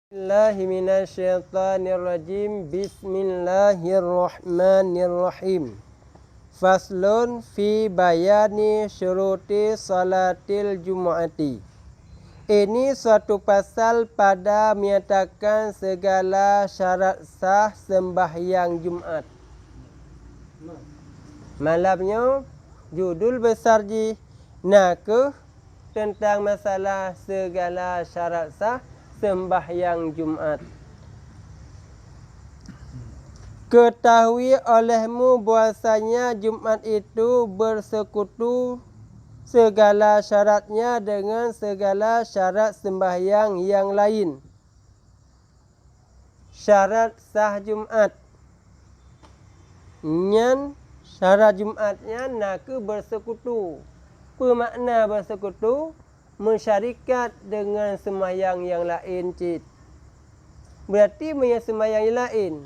Billahi minasyaitonirrajim. Bismillahirrahmanirrahim. Faslun fi bayani syuruti salatil jumu'ati. Ini suatu pasal pada menyatakan segala syarat sah sembahyang Jumaat. Malamnya judul besar ji nak tentang masalah segala syarat sah sembahyang Jumaat. Ketahui olehmu bahwasanya Jumaat itu bersekutu segala syaratnya dengan segala syarat sembahyang yang lain. Syarat sah Jumaat. Nyan syarat Jumaatnya nak bersekutu. Apa makna bersekutu? Mensyarikat dengan sembahyang yang lain cik. Berarti punya sembahyang yang lain.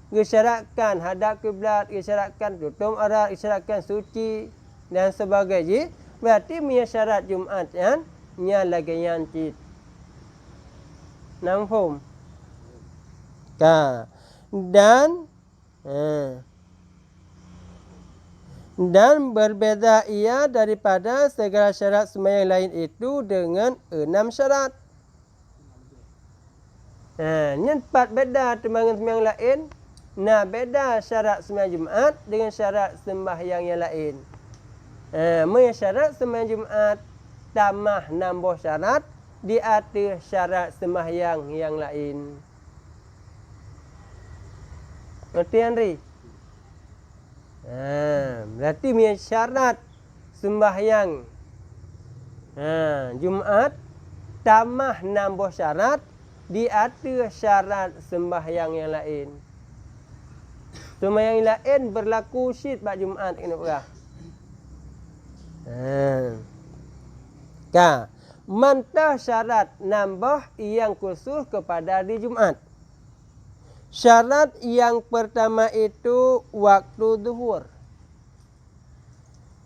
Gesyaratkan hadap kiblat, gesyaratkan tutup aurat, gesyaratkan suci dan sebagainya. Berarti punya syarat Jumaat yang lagi yang cik. Nampak? Dan berbeza ia daripada segala syarat sembahyang lain itu dengan 6 syarat. Ini 4 beda dengan sembahyang lain. Nah, beda syarat sembahyang Jumaat dengan syarat sembahyang yang lain. Syarat sembahyang Jumaat tambah nambah syarat di atas syarat sembahyang yang lain. Ngerti Henry? Berarti punya syarat sembahyang Jumaat tambah nambah syarat di atas syarat sembahyang yang lain. Sembahyang yang lain berlaku syid bab Jumaat kena perah. Mentah syarat nambah yang khusus kepada di Jumaat. Syarat yang pertama itu waktu zuhur.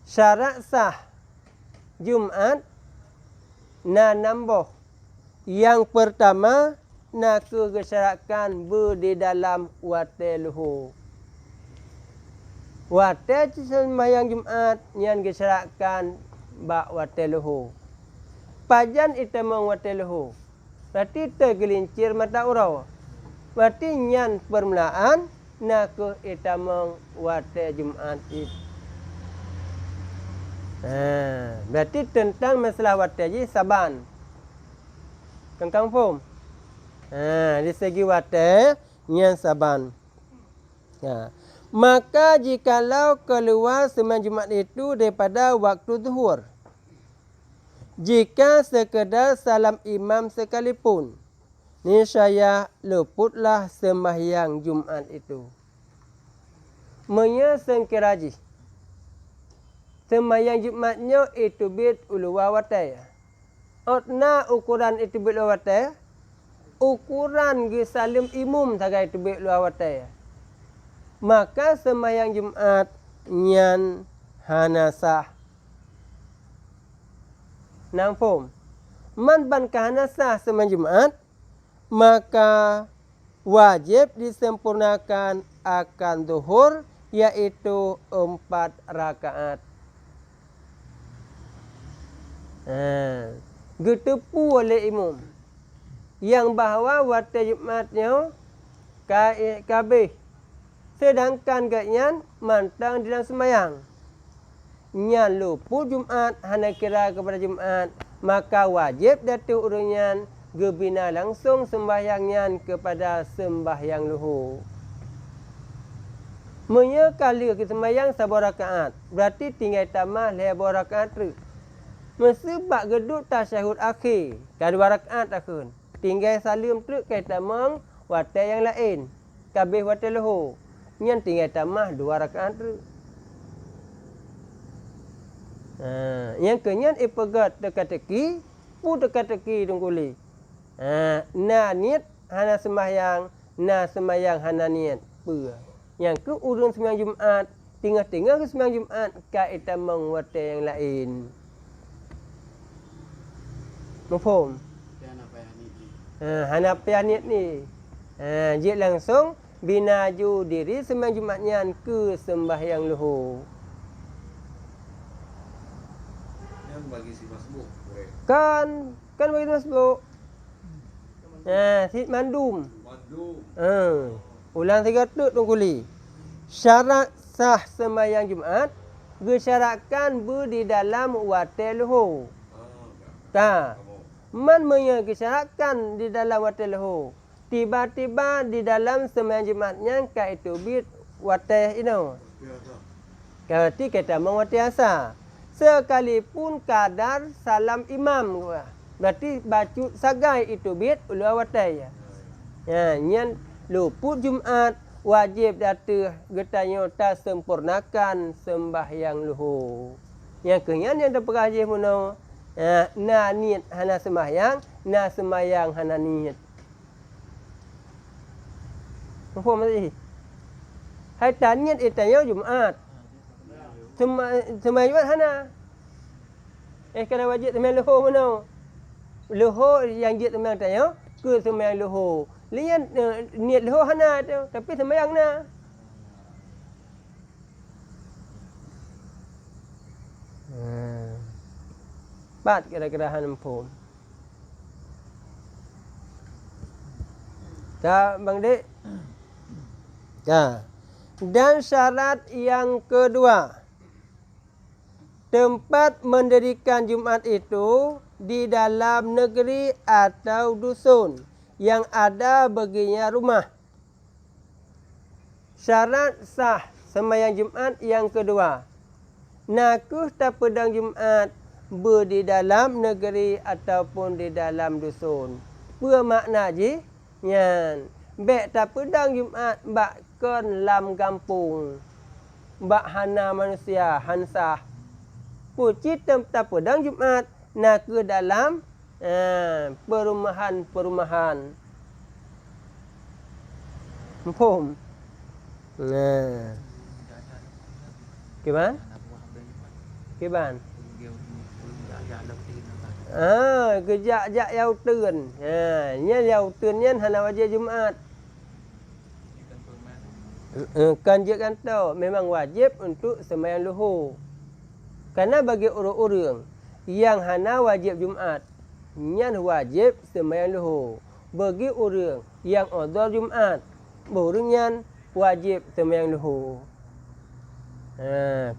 Syarat sah Jumaat nambah. Yang pertama nak gesyaratkan di dalam waktu luhur. Waktu sembahyang Jumaat yang gesyaratkan bak waktu luhur. Pajan itu meng waktu luhur. Berarti tergelincir mata urau. Berarti nyan permulaan nak itamang waktu Jumaat itu. Berarti tentang masalah waktu ji saban. Kang faham? Di segi waktu nyan saban. Maka jikalau keluar sembahyang Jumaat itu daripada waktu zuhur, jika sekedar salam imam sekalipun, niscaya luputlah sembahyang Jumaat itu. Menyesengkiraji. Sembahyang Jumaatnya itu bid uluwa watai. Otna ukuran itu bid uluwa watai. Ukuran salim imum tagai itu bid uluwa watai. Maka sembahyang Jumaat nyan hanasah. Nampak? Man ban kahanasah sembahyang Jumaat, maka wajib disempurnakan akan zuhur, yaitu 4 rakaat. Getepu oleh imam yang bahawa waktu Jumaatnya kabeh, sedangkan gaknyan mantang dalam sembahyang. Nyan luput Jumaat, hana kira kepada Jumaat, maka wajib datuk urunyan gebina langsung sembahyangnya kepada sembahyang luhur. Menyekali ke sembahyang sabar rakaat, berarti tinggal tambah 2 rakaat tu. Mesebab geduk tasyahud akhir, kan 2 rakaat akhir. Tinggal salim tu kita meng waktu yang lain. Kabeh waktu luhur. Nyan tinggal tambah 2 rakaat tu. Yang kenyan ipegat teka-teki, pu teka-teki tungkuli. Na niat hana sembahyang, na sembahyang hana niat. Yang ke urun sembahyang Jumaat, tengah-tengah ke sembahyang Jumaat, kaitan mengwata yang lain. Mufhum? Hanafiah niat ni. Dia langsung binaju diri sembahyang Jumatnya ke sembahyang luhur. Yang bagi si masbuk. Kan bagi masbuk. Si mandum. Mandum. Ulang 3 tut tungkuli. Syarat sah sembahyang Jumaat gesyaratkan di dalam watel luhur. Man mengesyaratkan di dalam watel luhur. Tiba-tiba di dalam sembahyang Jumaatnya kaitu bid watel ino. Berarti kita mengwati asa. Sekalipun kadar salam imam. Berarti bacu sagai itu bid ulu watai. Nyan luput Jumaat wajib datu getanya tak sempurnakan sembahyang luhur. Yang kenyan yang terperajih muno. Na niat hana sembahyang, na sembahyang hana niat. Apa maksud? Hai taniat itanya Jumaat. Sembahyang Jumaat hana. Kena wajib sembahyang luhur mana? Luhur yang dia sembahyang tanya ke sembahyang luhur. Lian niat luhur hana tu, tapi sembahyang na. Bat kira-kira hanpun. Tak Bang Dik. Dan syarat yang kedua, tempat mendirikan Jumaat itu di dalam negeri atau dusun yang ada baginya rumah. Syarat sah sembahyang Jumaat yang kedua, nakuh tak pedang Jumaat di dalam negeri ataupun di dalam dusun. Apa makna je? Nyan, bek tak pedang Jumaat bak kon lam kampung. Bak hana manusia, hansah. Pucit tak pedang Jumaat nak ke dalam perumahan-perumahan. Pum. Gimana? Gimana? Kejak-jak yau turun. Nya yau turun nya hana wajib Jumaat. Kan je kan tahu memang wajib untuk sembahyang luhur. Karena bagi orang-orang yang hana wajib Jumaat, nyan wajib sembahyang luhur. Bagi orang yang uzur Jumaat, baru nyan wajib sembahyang luhur.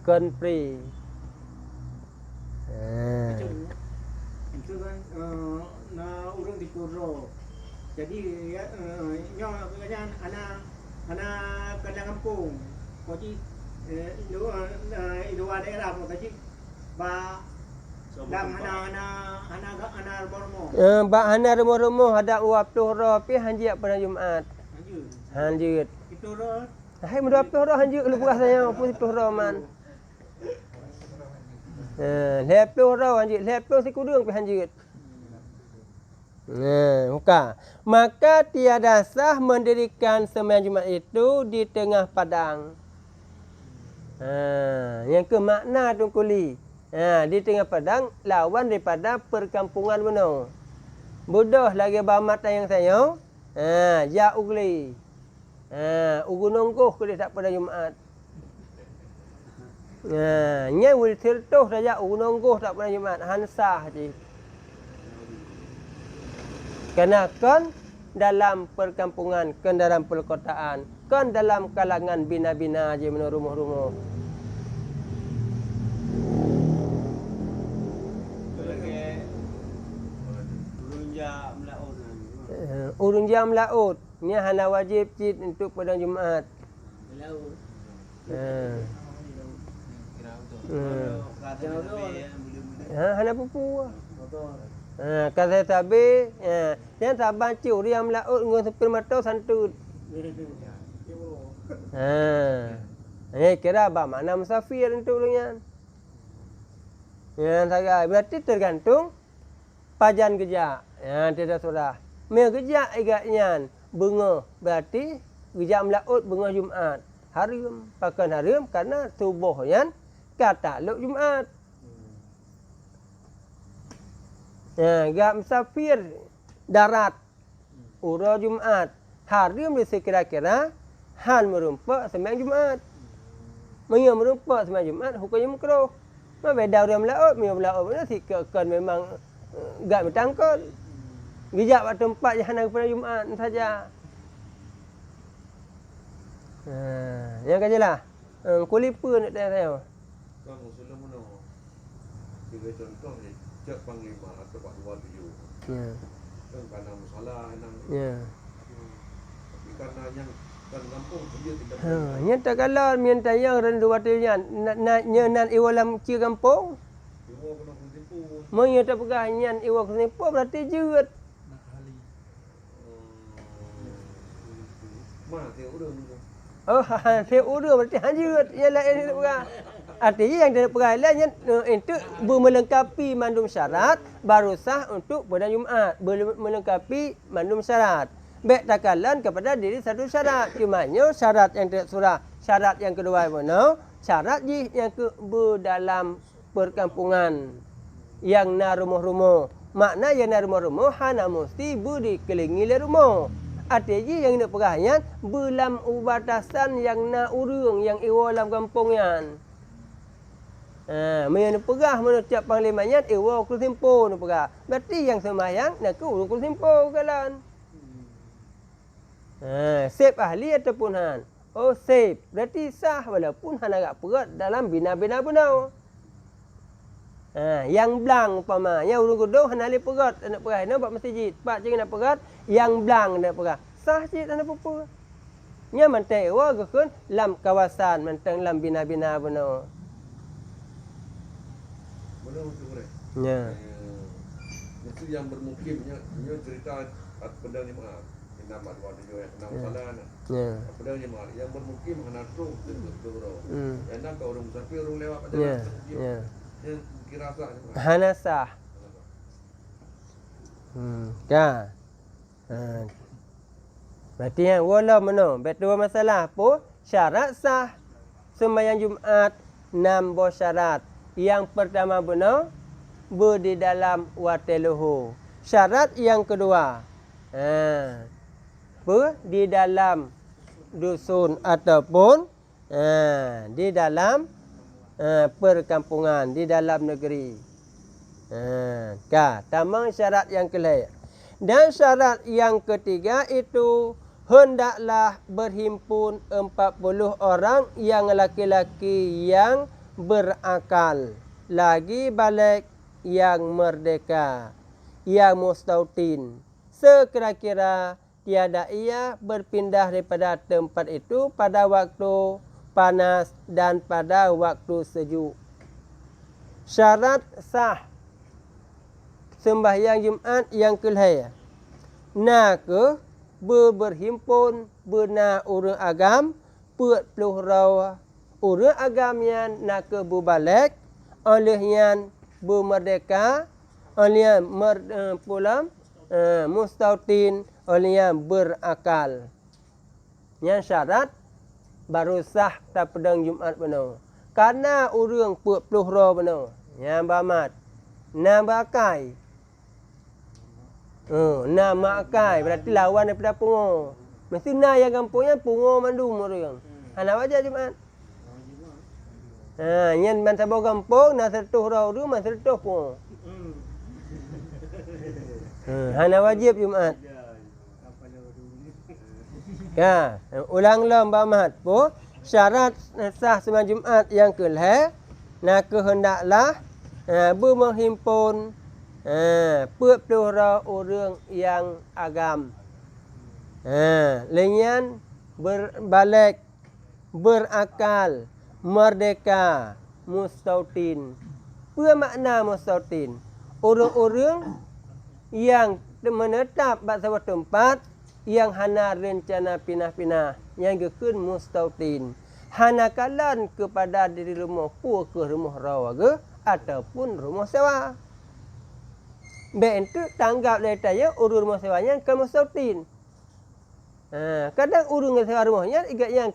Kon pri. Itu kan na urang di Puro. Jadi nyo kan anak kadang kampung. Koji itu daerah mo kaji ba dam hana rumah. Ba hana rumah ada uap tuhra pi hanjik pada Jumaat. Hanjit. Itu ro. Hai mudap tuhra hanjik lepas saya pun tuhra man. Lepas orang hanjit, lepas si kudung pi hanjit. Maka tiada sah mendirikan sembahyang Jumaat itu di tengah padang. Yang ke makna tu kuli. Di tengah padang lawan daripada perkampungan benar. Bodoh lagi bamat yang saya. Ja ugli. Ugu nonggoh kuli tak pada Jumaat. Nya wil tertuh saja nonggoh tak pada Jumaat hansah je. Kerana kan dalam perkampungan, kan dalam perkotaan, kan dalam kalangan bina-bina je menurut rumah-rumah. Urung jam laut. Ni hana wajib cid untuk padang Jumaat. Laut. Hana pupu. Kata tabe, yang tak baca riam laut ngon sepir mata santut. Kira apa makna musafir untuk orang. Yang sagai berarti tergantung pajan gejak. Tidak surah. Me gejak igaknya bunga berarti gejak laut bunga Jumaat. Harim pakan harim karena subuhnya kata luk Jumaat. Gak musafir darat ura Jumaat. Haram disekira-kira han merumpak sembahyang Jumaat. Maya merumpak sembahyang Jumaat hukumnya makruh. Ma beda orang melaut, benar kan memang gak bertangkut. Bijak pada tempat yang hendak pada Jumaat saja. Yang kajilah. Kulipa nak tanya saya. Kan usul mana? Sebagai contoh ni, cak panglima atau pak luar tuju. Ya. Kan karena masalah nang. Ya. Tapi karena yang kan kampung dia tidak. Nya tak kalah mian tayang rendu watenya nan iwalam ci kampung. Semua kena tipu. Maya tak pegah nyan iwa kenipu berarti jeut. Mah dia urang. Oh, saya urus berarti hanjut. Yang lain tak pegah. Artinya yang tidak pegah lain itu melengkapi mandum syarat baru sah untuk pada Jumaat. Melengkapi mandum syarat. Baik takalan kepada diri satu syarat. Cumanya syarat yang tidak surah. Syarat yang kedua mana? Syarat yang dalam perkampungan. Yang na rumah-rumah. Makna yang na rumah-rumah hana mesti dikelilingi oleh rumah. Artinya yang nak perahnya belam ubatasan yang na urung yang iwa dalam kampungnya. Mana perah mana tiap panglimanya iwa kusimpo nak perah. Berarti yang sembahyang nak ke urung kusimpo kalan. Sep ahli ataupun han. Oh sep. Berarti sah walaupun han agak perat dalam bina-bina benau. Yang belang umpamanya urung kudo han ahli perat nak perat nak buat masjid. Pak jangan nak perat yang belang nak perat. Sah je tak apa-apa. Nya mantai wa gekun lam kawasan mantang lam bina-bina benau. Mana untuk mereka? Ya. Itu yang bermukimnya, dia cerita pedang Jumaat. Nama dua tujuh yang nama salah nak. Ya. Pedang Jumaat yang bermukim hana tu tu. Yang nak orang musafir orang lewat pada Ya. bermukim. Ya. Yang kira sah. Hana sah. Ka. Berarti yang wala mana? Betul masalah apa? Syarat sah sembahyang Jumaat 6 buah syarat. Yang pertama benar di dalam wateluhu. Syarat yang kedua di dalam dusun ataupun di dalam perkampungan, di dalam negeri. Tamang syarat yang kelima. Dan syarat yang ketiga itu hendaklah berhimpun 40 orang yang laki-laki yang berakal, lagi balik yang merdeka, yang mustautin. Sekira-kira tiada ia berpindah daripada tempat itu pada waktu panas dan pada waktu sejuk. Syarat sah sembahyang Jumaat yang kelima. Nak berhimpun bena urang agam 40 rawa urang agam yang nak berbalik olehnya bermerdeka olehnya pulang mustautin olehnya berakal. Yang syarat baru sah tak pedang Jumaat benar. Karena urang 40 rawa benar. Yang bamat nama akai. Nama akai berarti lawan daripada pungo. Mesti na yang kampungnya pungo mandum orang. Ana wajah Jumaat. Nyen man sabo kampung na 100 rau tu man 100 pungo. Ana wajib Jumaat. Ya, ulang lam bamat po syarat sah sembahyang Jumaat yang kelima nak hendaklah bermenghimpun 40 orang yang agam. Lenyan berbalik, berakal, merdeka, mustautin. Apa makna mustautin? Orang-orang yang menetap pada sebuah tempat yang hana rencana pindah-pindah, yang gekun mustautin. Hana kalan kepada diri rumah pu ke rumah rawa ke ataupun rumah sewa. Baik itu tanggap dari tanya urus rumah sewanya ke mustautin. Kadang urus sewa rumahnya igat yang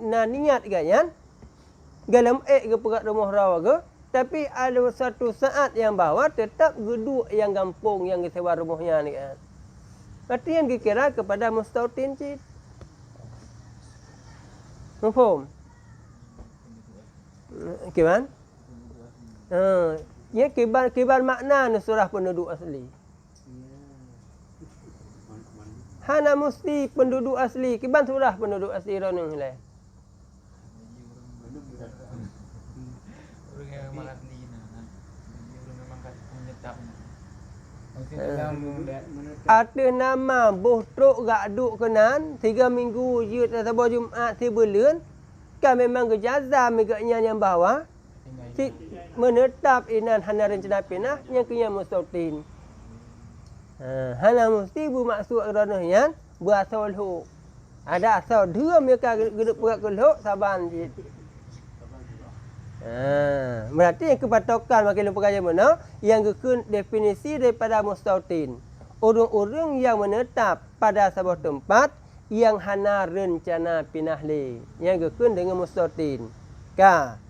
na niat igat yang galam ke pegat rumah rawa ke, tapi ada satu saat yang bawa tetap geduk yang kampung yang sewa rumahnya ni kan. Berarti yang dikira kepada mustautin cik. Mafhum? Kiban? Ya kibar makna surah penduduk asli. Hana mesti penduduk asli. Kiban surah penduduk asli ronong le. Orang yang memang asli nah. Orang memang menyetap. Ada nama boh truk gak duk kenan 3 minggu je sabah Jumaat 3 bulan kan memang gejaza megaknya yang bawah si menetap inan hana rencana pinah yang kenya mustautin. Hana mesti bermaksud kerananya berasal hu. Ada asal dua mereka geduk perak keluk saban je. Berarti yang kepatokan makin lupa kaya mana yang gekun definisi daripada mustautin. Orang-orang yang menetap pada sebuah tempat yang hana rencana pinah le. Yang gekun dengan mustautin. Ka.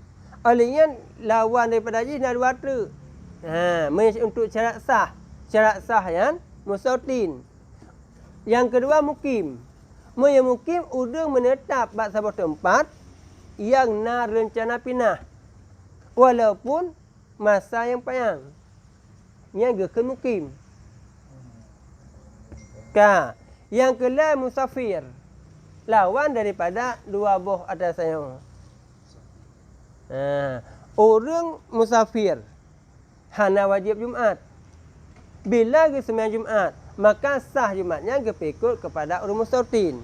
Olehnya lawan daripada ji nak dua tu. Untuk syarat sah. Syarat sah yang mustautin. Yang kedua mukim. Yang mukim orang menetap pada sebuah tempat yang nak rencana pinah. Walaupun masa yang panjang. Yang gekun mukim. Ka. Yang kelai musafir. Lawan daripada dua buah atas saya. Orang musafir. Hana wajib Jumaat. Bila ke sembahyang Jumaat, maka sah Jumaatnya kepikut kepada orang mustautin.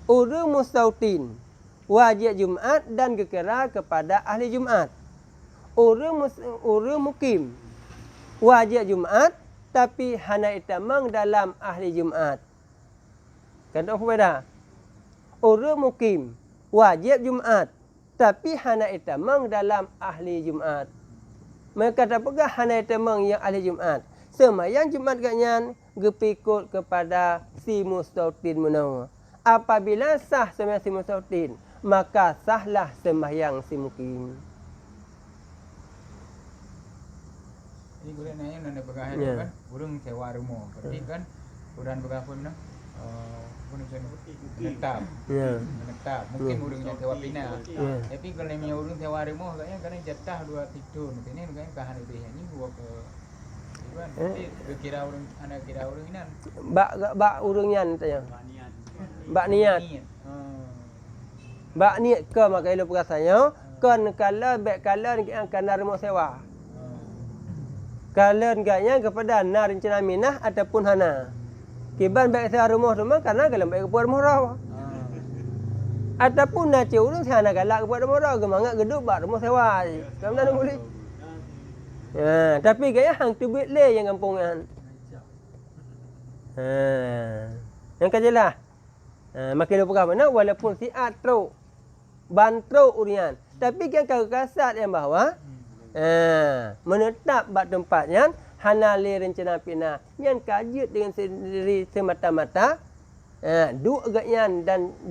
Orang mustautin wajib Jumaat dan kekera kepada ahli Jumaat. Orang mukim wajib Jumaat tapi hana itamang dalam ahli Jumaat. Kata apa beda? Orang mukim wajib Jumaat tapi hana itamang dalam ahli Jumaat. Mereka kata apakah hana itamang yang ahli Jumaat? Semayang Jumaat ganyan gepikut kepada si mustautin menawa. Apabila sah sembahyang si mustautin, maka sahlah sembahyang si mukim. Ini guna nanya nanda pegahan kan, burung sewa rumah. Berarti kan, uran pegahan pun nak, pun menetap, menetap. Mungkin burungnya sewa pinah. Tapi kalau yang burung sewa rumah, kayaknya karena jatah 2 tidur. Ini kan kahan lebih ini gua ke. Kan, kira orang, anak kira orang ini. Bak urungnya tanya. Bak niat. Bak niat ke maka ilo perasanya, kan kalau baik kalau yang kena rumah sewa. Kalau enggaknya kepada na rencana minah ataupun hana. Kiban baik sewa rumah karena kalau baik kepada rumah rawa. Ataupun nak urung hana galak kepada rumah rawa, gemangat geduk bak rumah sewa. Kamu dah boleh. Tapi gaya hang tu duit le yang kampungan. Yang kajelah. Makin lupa mana walaupun si atro bantro urian. Tapi kan kau kasat yang bahawa menetap bak tempatnya hana le rencana pinah yang kajut dengan sendiri semata-mata duk agaknya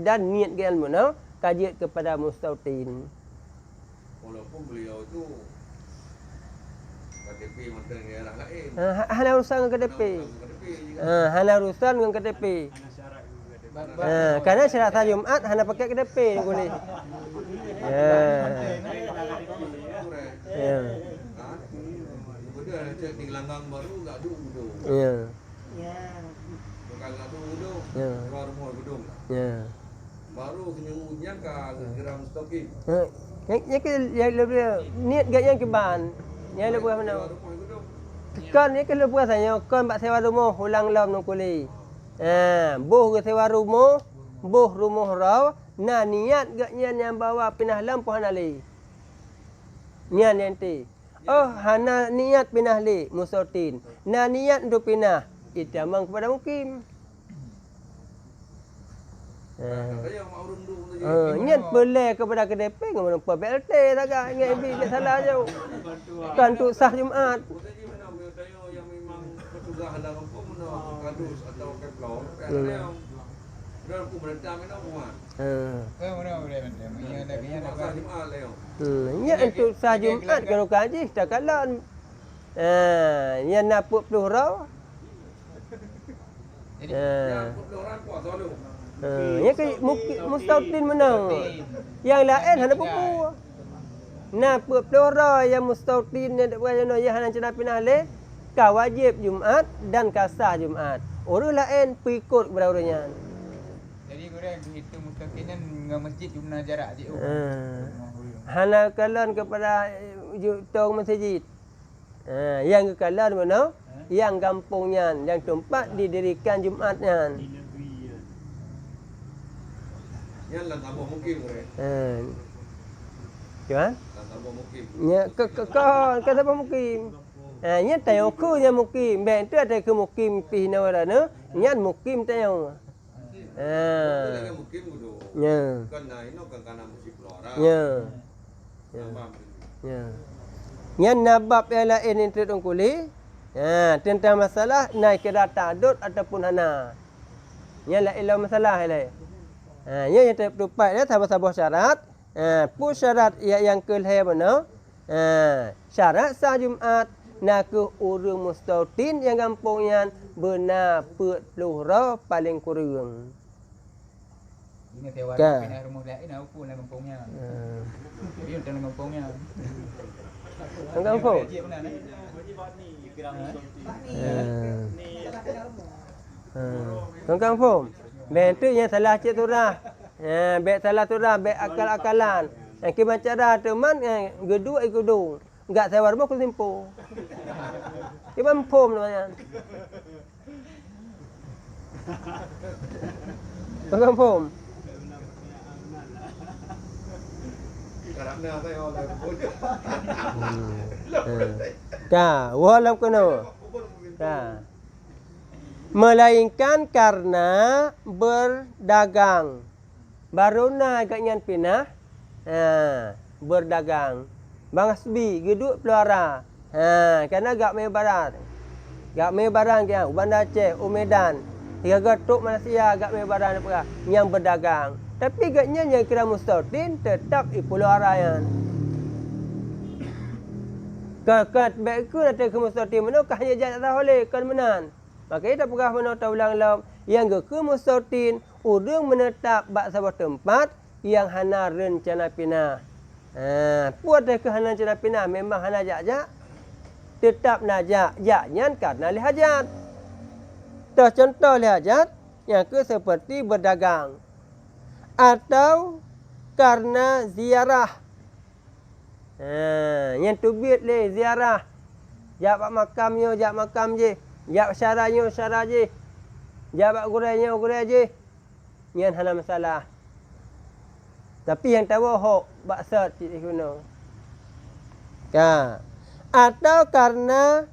dan niat gayan mana kajut kepada mustautin. Walaupun beliau tu KTP macam daerah lain. Hana urusan dengan KTP. Hana urusan dengan KTP. Karena syarat sah Jumaat hana pakai KTP ni boleh. Kemudian cek di gelanggang baru tak ada gedung. Bukan tak ada gedung. Keluar rumah gedung. Baru kenyang kan geram stokin. Yang lebih niat gak yang keban. Yang lebih mana? Kan ni kalau buat saya kan bak sewa rumah ulang lam nang kuli. Boh ke sewa rumah, boh rumah raw, na niat gak yang bawa pinah lampu hana le. Niat nanti. Oh, hana niat pinah le mustautin. Na niat untuk pinah itamang kepada mukim. Niat boleh kepada KDP ngomong PBLT agak ingat ibi salah je. Kan tu sah Jumaat. Yang memang petugas ada kampung mana kadus atau keplau. Dan aku berentang mana buat. Mana boleh macam ni ada kaya nak Sah Jumaat leo. Ya untuk sah Jumaat kalau kaji takalan. Yang nak put 10 raw. Jadi Ha. Orang kuat selalu. Ya ke mustautin menang. Yang lain hana pupu. Nah, pelora yang mustautin yang berjana yang hana cina pinah le, ka wajib Jumaat dan kasah Jumaat. Orang lain pengikut kepada orangnya. jadi orang dihitung mutakinan dengan masjid jumlah jarak je. Hana kalan kepada tong masjid. Yang kekalan mana? Yang kampungnya, yang tempat didirikan Jumaatnya. Yang lan tambah mungkin boleh. Cuman? Lan tambah mungkin. Ya kata apa mukim. Nya tayo ku nya mukim. Ben tu ada ke mukim pi nawarana, nya mukim tayo. Dengan mungkin gudo. Ya. Kan nah ini kan kana musik pelora. Ya. Tambah. Ya. Nya nabab yang lain itu dong kuli. Tentang masalah naik ke data dot ataupun hana. Nya la ilah masalah lain. Nya yang tertupai dia sabah-sabah syarat. Pu syarat yang kelih mana? Syarat sah Jumaat nak ke urang mustautin yang kampungnya benar 40 paling kurang. Ini tewar Kan? pindah rumah lain aku pun dalam kampungnya. Dia dalam kampungnya. Dalam kampung? Cik benar ni. Dalam kampung. Ben tu yang salah cik turah. Bek salah turah, bek akal-akalan. Yang kiman cara teman gedua ikudu. Enggak sewar mau kusimpu. Kiman pom namanya. Dalam kampung. Karena saya oleh bodoh. Walau kena. Melainkan karena berdagang. Baru nak agaknya pinah. Berdagang. Bang Asbi, geduk pelora. Kerana gak main barang. Gak main barang dia. Bandar Aceh, Medan. Tiga gatuk Malaysia gak main barang apa yang berdagang. Tapi gaknya yang kira mustautin tetap pelora yang. Kat baik ku datang ke mustautin mana hanya jalan tak boleh kan menan. Maka kita pegah mana tahu ulang-ulang yang ke mustautin urang menetap bak sebuah tempat yang hana rencana pindah. Puat ke hana rencana pindah memang hana jak tetap najak jaknya karena lihajat. Contoh lihajat yang ke seperti berdagang atau karena ziarah. Yang tubit le ziarah. Jak makamnya jak makam je. Jak syarahnya syarah je. Jak gurainya gurai je. Yang hana masalah. Tapi yang tahu hok baksat cik guna. Atau karena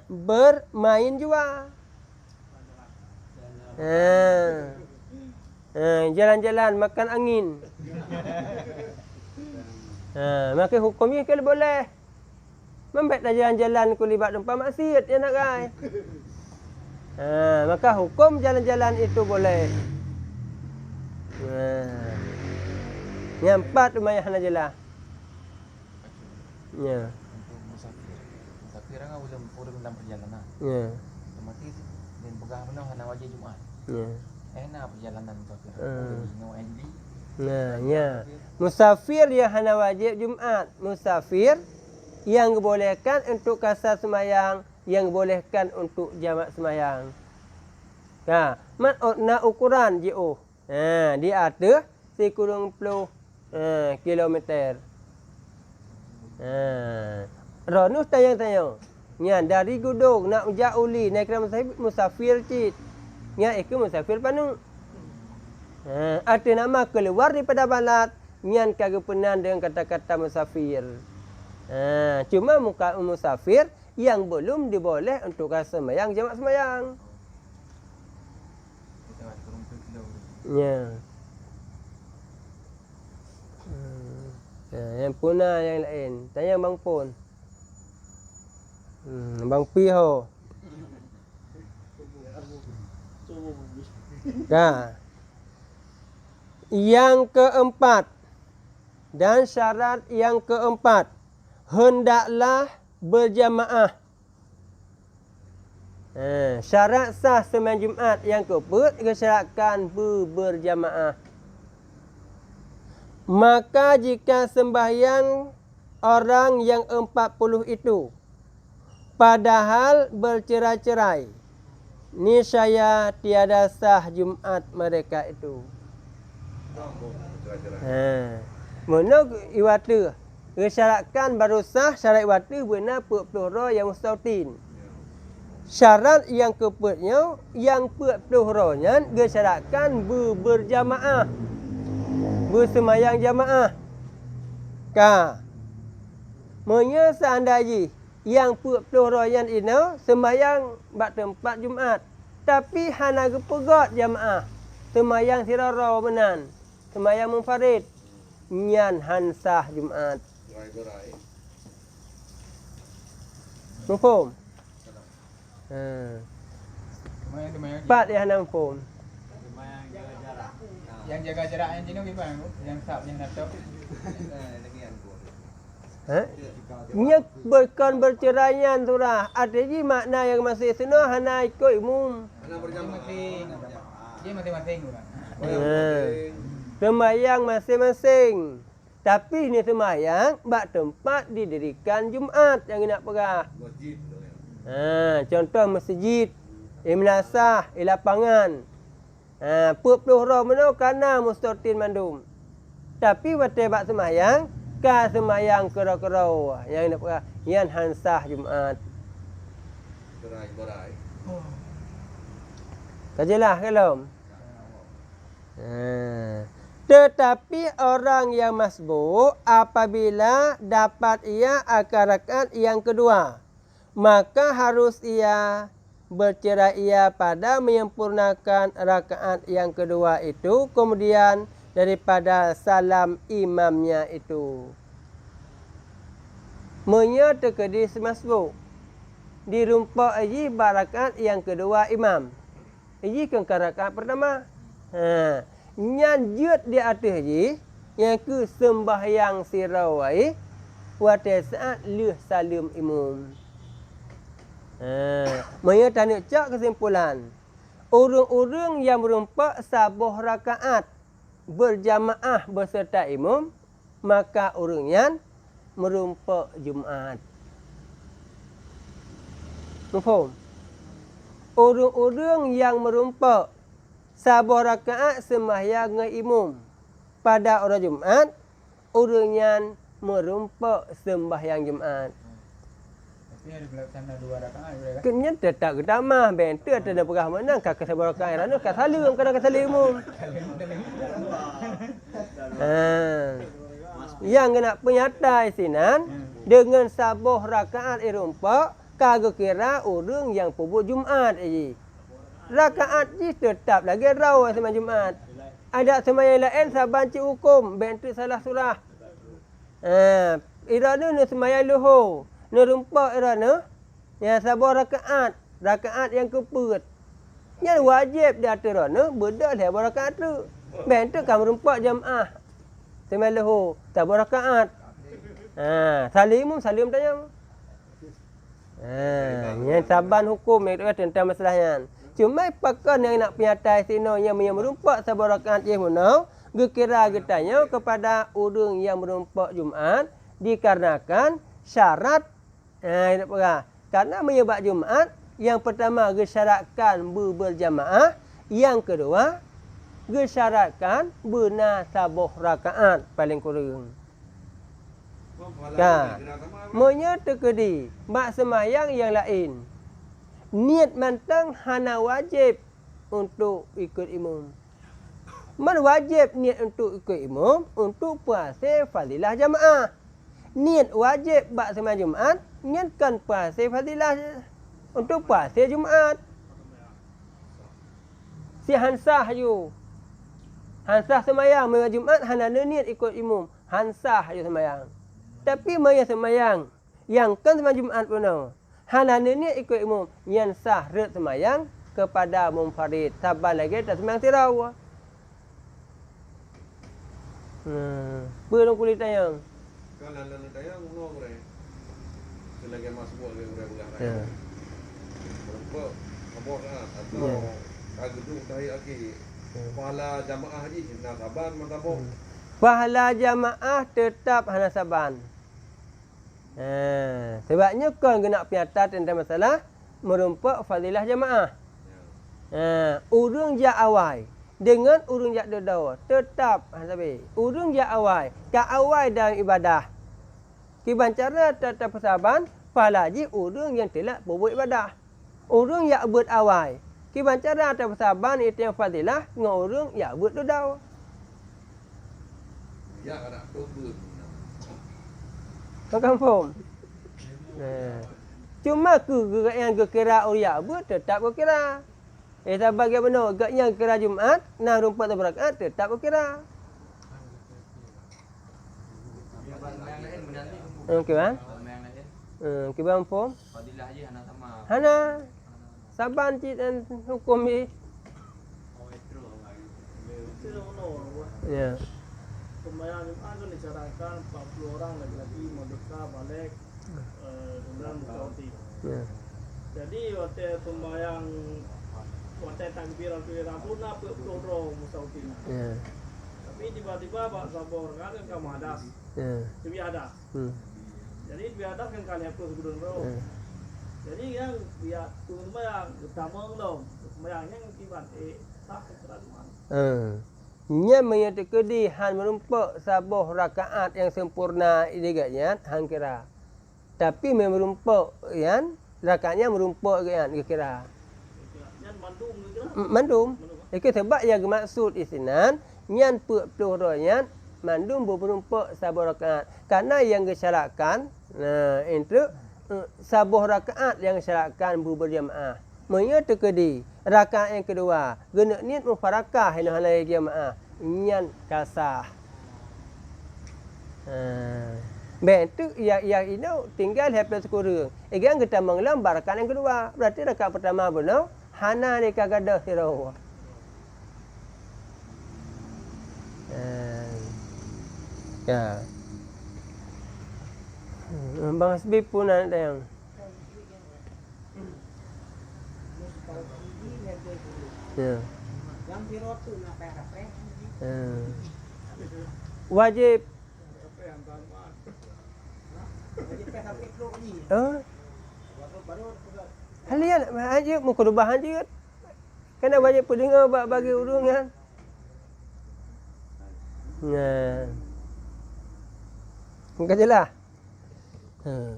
bermain jua. Jalan-jalan makan angin. Maka hukumnya kalau boleh. Membet dah jalan-jalan kulibat tempat maksiat ya nak kai. Maka hukum jalan-jalan itu boleh. Yang empat lumayan hana jelah. Ya. Untuk musafir kan urang dalam perjalanan. Ya. Otomatis dan pegang mana hana wajib Jumaat. Ya. Enak perjalanan musafir. Ngau jadi. Nah, ya. Musafir yang hana wajib Jumaat. Musafir yang dibolehkan untuk kasar semayang, yang dibolehkan untuk jamak semayang. Nak ukuran JO. Dia ada 30 kilometer. Ronus tayang-tayang. Nya dari Gudong nak Jauli naik kereta musafir cit. Nya ikut musafir panu. Ada nama keluar daripada balat. Nyan kagak pernah dengan kata-kata musafir. Cuma muka musafir yang belum diboleh untuk sembahyang jamak sembahyang. Ya. Yang punah yang lain. Tanya Bang Pun. Bang Piho. Yang keempat dan syarat yang keempat, hendaklah berjamaah. Syarat sah sembahyang Jumaat yang keempat kesyaratkan berjamaah. Maka jika sembahyang orang yang 40 itu padahal bercerai-cerai, niscaya tiada sah Jumaat mereka itu. Mana iwata kesyaratkan baru sah syarat iwata benar pelura yang mustautin. Syarat yang keempatnya yang peluranya kesyaratkan berjamaah. Bersemayang jamaah. Menya seandainya yang peluranya ini semayang bak tempat Jumaat. Tapi hana gepegot jamaah. Semayang sirara menan. Semayang munfarid. Nyan hansah Jumaat. Berai-berai. Mufhum? Semayang Empat yang nampak. yang jaga jarak yang jino gimana bu? Yang sab yang nato. Nya berceraian tu lah. Ada je makna yang masih sunnah hana ikut umum. Mana berjamaah? Dia masing-masing tu lah. Semayang masing-masing. Tapi ni semayang bak tempat didirikan Jumaat yang nak perah. Masjid. Contoh masjid, imnasah, lapangan. Puluh mana kana mustautin mandum. Tapi wate bak semayang, ka semayang kera-kera yang nak perah. Yang hansah Jumaat. Berai-berai. Kajilah kalau. Tetapi orang yang masbuk apabila dapat ia akan rakaat yang kedua, maka harus ia bercerai ia pada menyempurnakan rakaat yang kedua itu kemudian daripada salam imamnya itu. Menyatakan masbuk dirumpak aji rakaat yang kedua imam. Aji kan rakaat pertama. Nyan jut di atas je yang ke sembahyang sirawai pada saat leh salim imam. Maya tanya cak kesimpulan. Orang-orang yang merumpak sabuh rakaat berjamaah beserta imam, maka orang yang merumpak Jumaat. Mufhum? Orang-orang yang merumpak sabuh rakaat sembahyang dengan imam pada orang Jumaat, orang yang merumpak sembahyang Jumaat. Tapi ada pelaksanaan 2 rakaat boleh kan? Kenya tetap ketamah, bentuk ada perah mana kakak sabuh rakaat rana kat salim kadang kat salim imam. Yang kena penyatai sinan dengan sabuh rakaat irumpak kagak kira orang yang pubuk Jumaat aje. Rakaat ni tetap lagi raw sembahyang Jumaat. Ada sembahyang lain saban cik hukum, bentuk salah surah. Irana ni sembahyang luhur. Ni rumpak irana. Yang sabar rakaat yang keput. Yang wajib di atas irana, beda sabar rakaat tu. Bentuk kamu rumpak jamaah. Sembahyang luhur, sabar rakaat. Salim tanya. Yang saban hukum itu tentang masalahnya. Cuma pakar yang nak penyatai sino yang merumpak sabar rakaat je munau, gekira getanya kepada orang yang merumpak Jumaat dikarenakan syarat karena menyebab Jumaat yang pertama gesyaratkan berjamaah, yang kedua gesyaratkan benar sabuh rakaat paling kurang. Menyatakan bak sembahyang yang lain. Niat mantang hana wajib untuk ikut imam. Man wajib niat untuk ikut imam untuk puasa fadilah jamaah. Niat wajib bak sembahyang Jumaat, niatkan puasa fadilah untuk puasa Jumaat. Si hansah you. Hansah sembahyang sembahyang Jumaat hana niat ikut imam. Hansah you sembahyang. Tapi maya sembahyang yang kan sembahyang Jumaat pun hana niat ikut imam yang sah red semayang kepada munfarid. Sabar lagi tak semayang tirau. Belum kulit tayang. Kan lalu tayang uno bre. Selagi masuk boleh bre belah raya. Berapa sabor kan atau Ya. gedung tahiyat lagi. Pahala jamaah haji nak saban matabok. Pahala jamaah tetap hana saban. Sebabnya kan kena piatat tentang masalah merumpak fadilah jamaah. Urung jak awal dengan urung jak dedawa tetap hasabi. Urung jak awal, ka awal dalam ibadah. Kiban cara tetap saban pahala haji urung yang telah berbuat ibadah. Urung yang buat awal. Kiban cara tetap saban itu yang fadilah dengan urung yang buat dedawa. Ya ada tubun. Kau faham? Cuma ke yang kira uria buat tetap kira. Sebagai benar gak yang kira Jumaat, nah rumpat berakaat tetap kira. Okey kan? Okey bang faham? Fadilah haji hana sama. Hana saban cik dan hukum ni. Ya. Sembahyang Jumat itu disarankan 40 orang laki-laki merdeka balik dengan mutawati. Ya. Jadi waktu sembahyang waktu takbir al-ihram pun nak peloro mutawati. Ya. Tapi tiba-tiba Pak Sabor kan kamu hadas. Ya. Jadi hadas. Jadi dia hadas kan kali apa sebelum bro. Jadi yang dia turun sembahyang utama dong. Sembahyangnya kibat tak keterangan. Nya menyatakan han merumpak sabuh rakaat yang sempurna diganya hang kira. Tapi merumpak yan rakaatnya merumpak kan kira. Yang mandum kira. Mandum. Itu sebab yang maksud isinan nyan peluk royan mandum berumpak sabuh rakaat. Karena yang gesyaratkan itu sabuh rakaat yang gesyaratkan berjamaah. Menyatakan rakaat yang kedua guna niat mufarakah hina halai jamaah nyan kasah. Tu yang ini tinggal hampir sekurang. Yang kita mengelam rakaat yang kedua. Berarti rakaat pertama benar hana ni kagada sirau. Ya. Bang Hasbi pun ada yang ya. Yang pirotu nak perape. Wajib. Apa yang tamat? Wajib perape keluar ni. Baru Halian aja muka rubahan je. Kena wajib pendengar bagi urung kan. Muka jelas.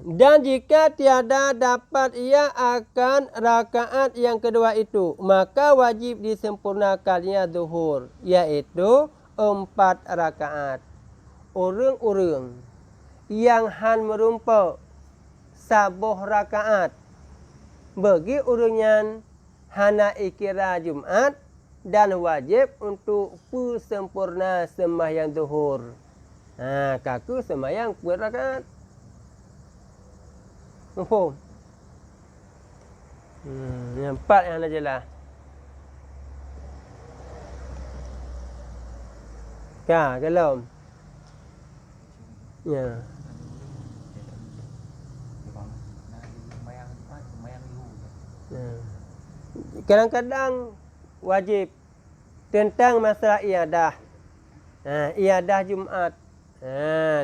Dan jika tiada dapat ia akan rakaat yang kedua itu, maka wajib disempurnakannya zuhur, iaitu 4 rakaat. Urung-urung yang han merumpak sabuh rakaat bagi urungan hana ikira Jumaat dan wajib untuk sempurna sembahyang zuhur. Kaku sembahyang 4 rakaat. Faham? Yang 4 yang dah jelas. Kalau ya. Kadang-kadang wajib tentang masalah iadah. Iadah Jumaat.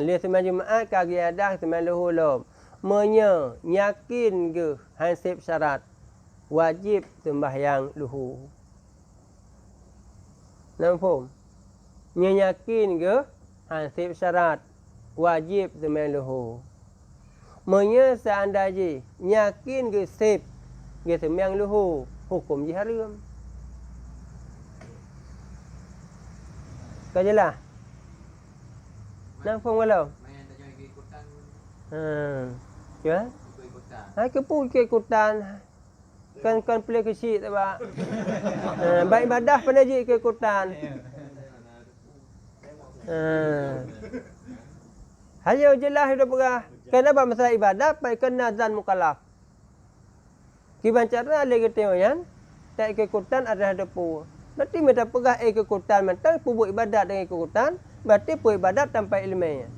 Lihat sembahyang Jumaat kaki iadah sembahyang luhur. Yakin ke hansip syarat wajib sembahyang luhur. Nampak? Yakin ke hansip syarat wajib sembahyang luhur. Seandainya yakin ke sip ke sembahyang luhur hukum je haram. Kau jelas? Nampak walau? Ya? Ke pun ikutan. Kan pilih kecil tak pak. Baik ibadah pada je ikutan. Hanya jelas hidup berah. Kenapa masalah ibadah pai kena zan mukallaf. Kiban cara lagi tengok yan. Tak ikutan ada depu. Berarti minta pegah ikutan mental buat ibadat dengan ikutan, berarti buat ibadat tanpa ilmunya.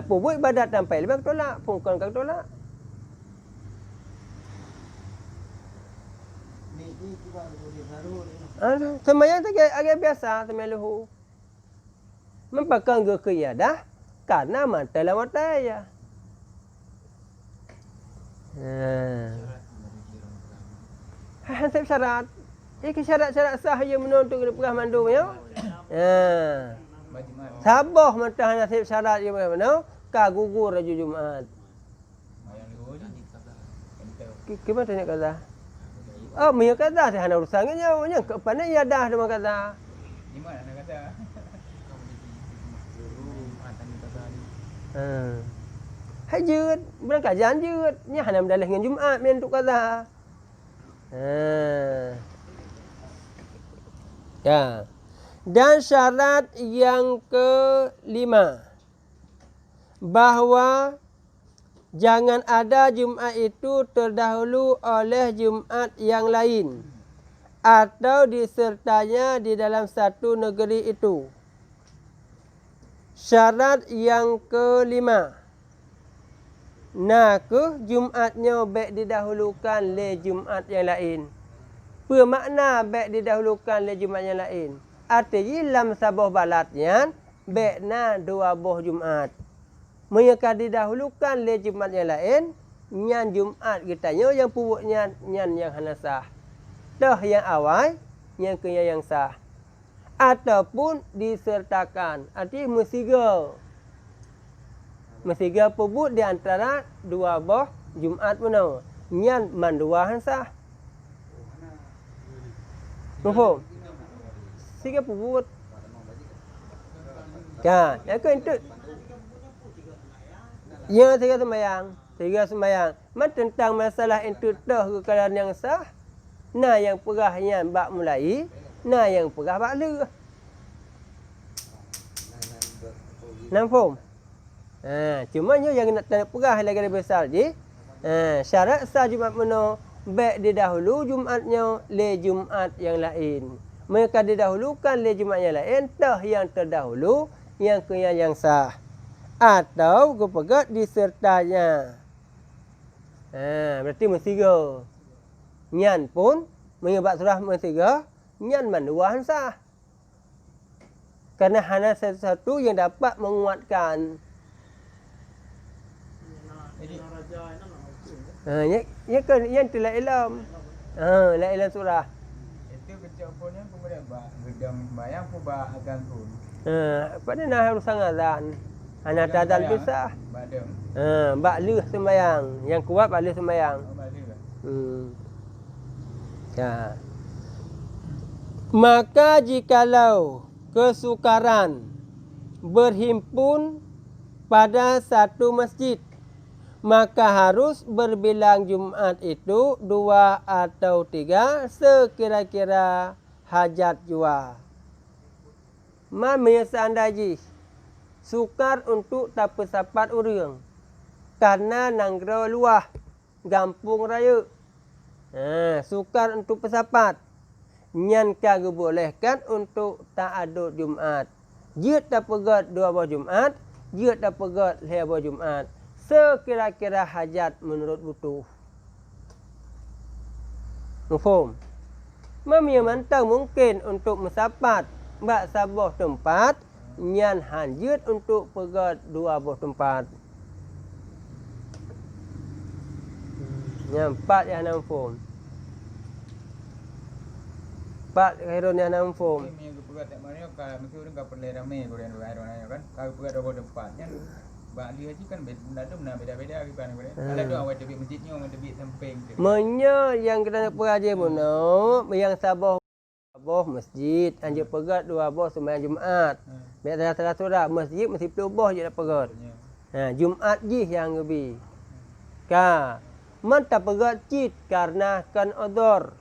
Buat ibadat tanpa ilmu tolak, bukan kau tolak. Semayang tu agak biasa semayang luhu. Mempakan ke ya dah karena mata lah mata ya. Hansip syarat. Iki syarat-syarat sah yang menuntut kena pegah mandu ya. Bajimat. Sabah mata hansip syarat yang mana? Ka gugur raju Jumaat. Mayang dulu je. Entah. Gimana tanya kata? Oh, punya kata saya hanya urusan nya ke pandai ya dah dengan kata. Gimana nak kata? Hai jut, berangkat jalan jut. Nya hanya mendalah dengan Jumaat main untuk kata. Ya. Dan syarat yang kelima bahawa jangan ada Jumaat itu terdahulu oleh Jumaat yang lain atau disertanya di dalam satu negeri itu. Syarat yang kelima, Jumaatnya baik didahulukan le Jumaat yang lain. Bermakna baik didahulukan le Jumaat yang lain. Artinya dalam sabah balatnya baik na dua buah Jumaat. Mereka didahulukan le Jumaat yang lain, nyan Jumaat kitanya yang pupuknya nyan yang hanasah. Dah yang awal, yang kenya yang sah. Ataupun disertakan, artinya mestiga pupuk di antara dua buah Jumaat mana. Nyan mandua hansah. Faham? Siga pupuk. Kan, ya kan itu. Ya, tiga semayang. Mat tentang masalah itu dah kekalahan yang sah. Nah yang perahnya bak mulai, nah yang perah bak le. Nampak? Cumanya yang nak tanda perah lagi lebih besar je. Syarat sah Jumaat mana baik didahulu Jumaatnya le Jumaat yang lain. Mereka didahulukan le Jumaat yang lain, dah yang terdahulu yang kena yang sah. Atau kepegat disertanya. Berarti mestiga. Nyan pun menyebab surah mestiga, nyan mandua hansah. Kerana hanya satu-satu yang dapat menguatkan. Ya kan yang telah ilam. La ilam surah. Itu kecil punnya kemudian ba gedang bayang pun ba agan pun. Pada nah harus azan. Hanya tadal pisah. Badem. Bak leh sembayang. Yang kuat bak leh sembayang. Ya. Maka jikalau kesukaran berhimpun pada satu masjid, maka harus berbilang Jumaat itu 2 atau 3 sekira-kira hajat jua. Mamanya seandainya sukar untuk tak persapat orang karena nanggro luah gampung raya. Sukar untuk persapat. Nyan kagak bolehkan untuk tak ada Jumaat. Dia tak pegat 2 buah Jumaat, dia tak pegat 2 buah Jumaat. Sekira-kira hajat menurut butuh. Mufhum? Mamia mantang mungkin untuk mensapat bak sabah tempat, nyan hanjut untuk pegat 2 buah tempat. Yang 4 yang namfum. 4 khairun yang namfum. Ini yang pegat tak mana kalau mesti orang ka perle rame korean orang kan. Kalau pegat dua tempatnya bak dia haji kan beda-beda kan. Kalau tu awak debit masjidnya awak debit samping. Menya yang kita nak peraja mono, yang sabah masjid, anjur pegat 2 buah sembahyang Jumaat. Biar salah masjid mesti 10 buah je nak pegat. Jumaat je yang lebih. Man tak pegat cit karena kan odor.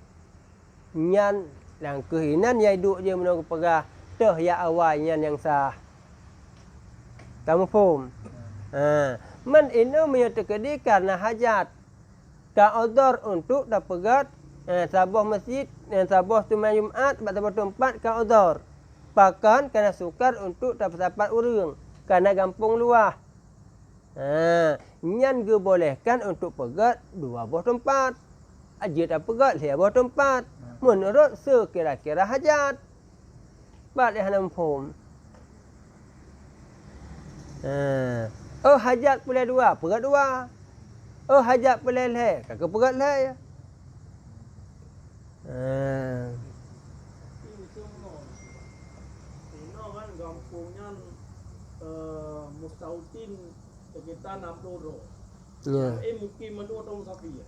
Nyan yang kehinan yang duduk je menunggu pegah. Tuh ya awalnya yang sah. Kamu faham? Man ini menyatakan karena hajat. Kan odor untuk tak pegat. Sabah masjid, sabah sembahyang Jumaat, sabah tempat kan odor. Pakan kerana sukar untuk tak bersapat orang. Kerana gampung luah. Nyan bolehkan untuk pegat 2 buah tempat. Aja tak pegat 2 buah tempat. menurut sekira-kira hajat. Bat yang hanam pom. Hajat boleh dua, perat dua. Hajat boleh leh, kakak perat leh. Ini semua. Ini kan kampungnya Mustautin sekitar 60 roh. Ya. Mungkin menurut orang sapi ya.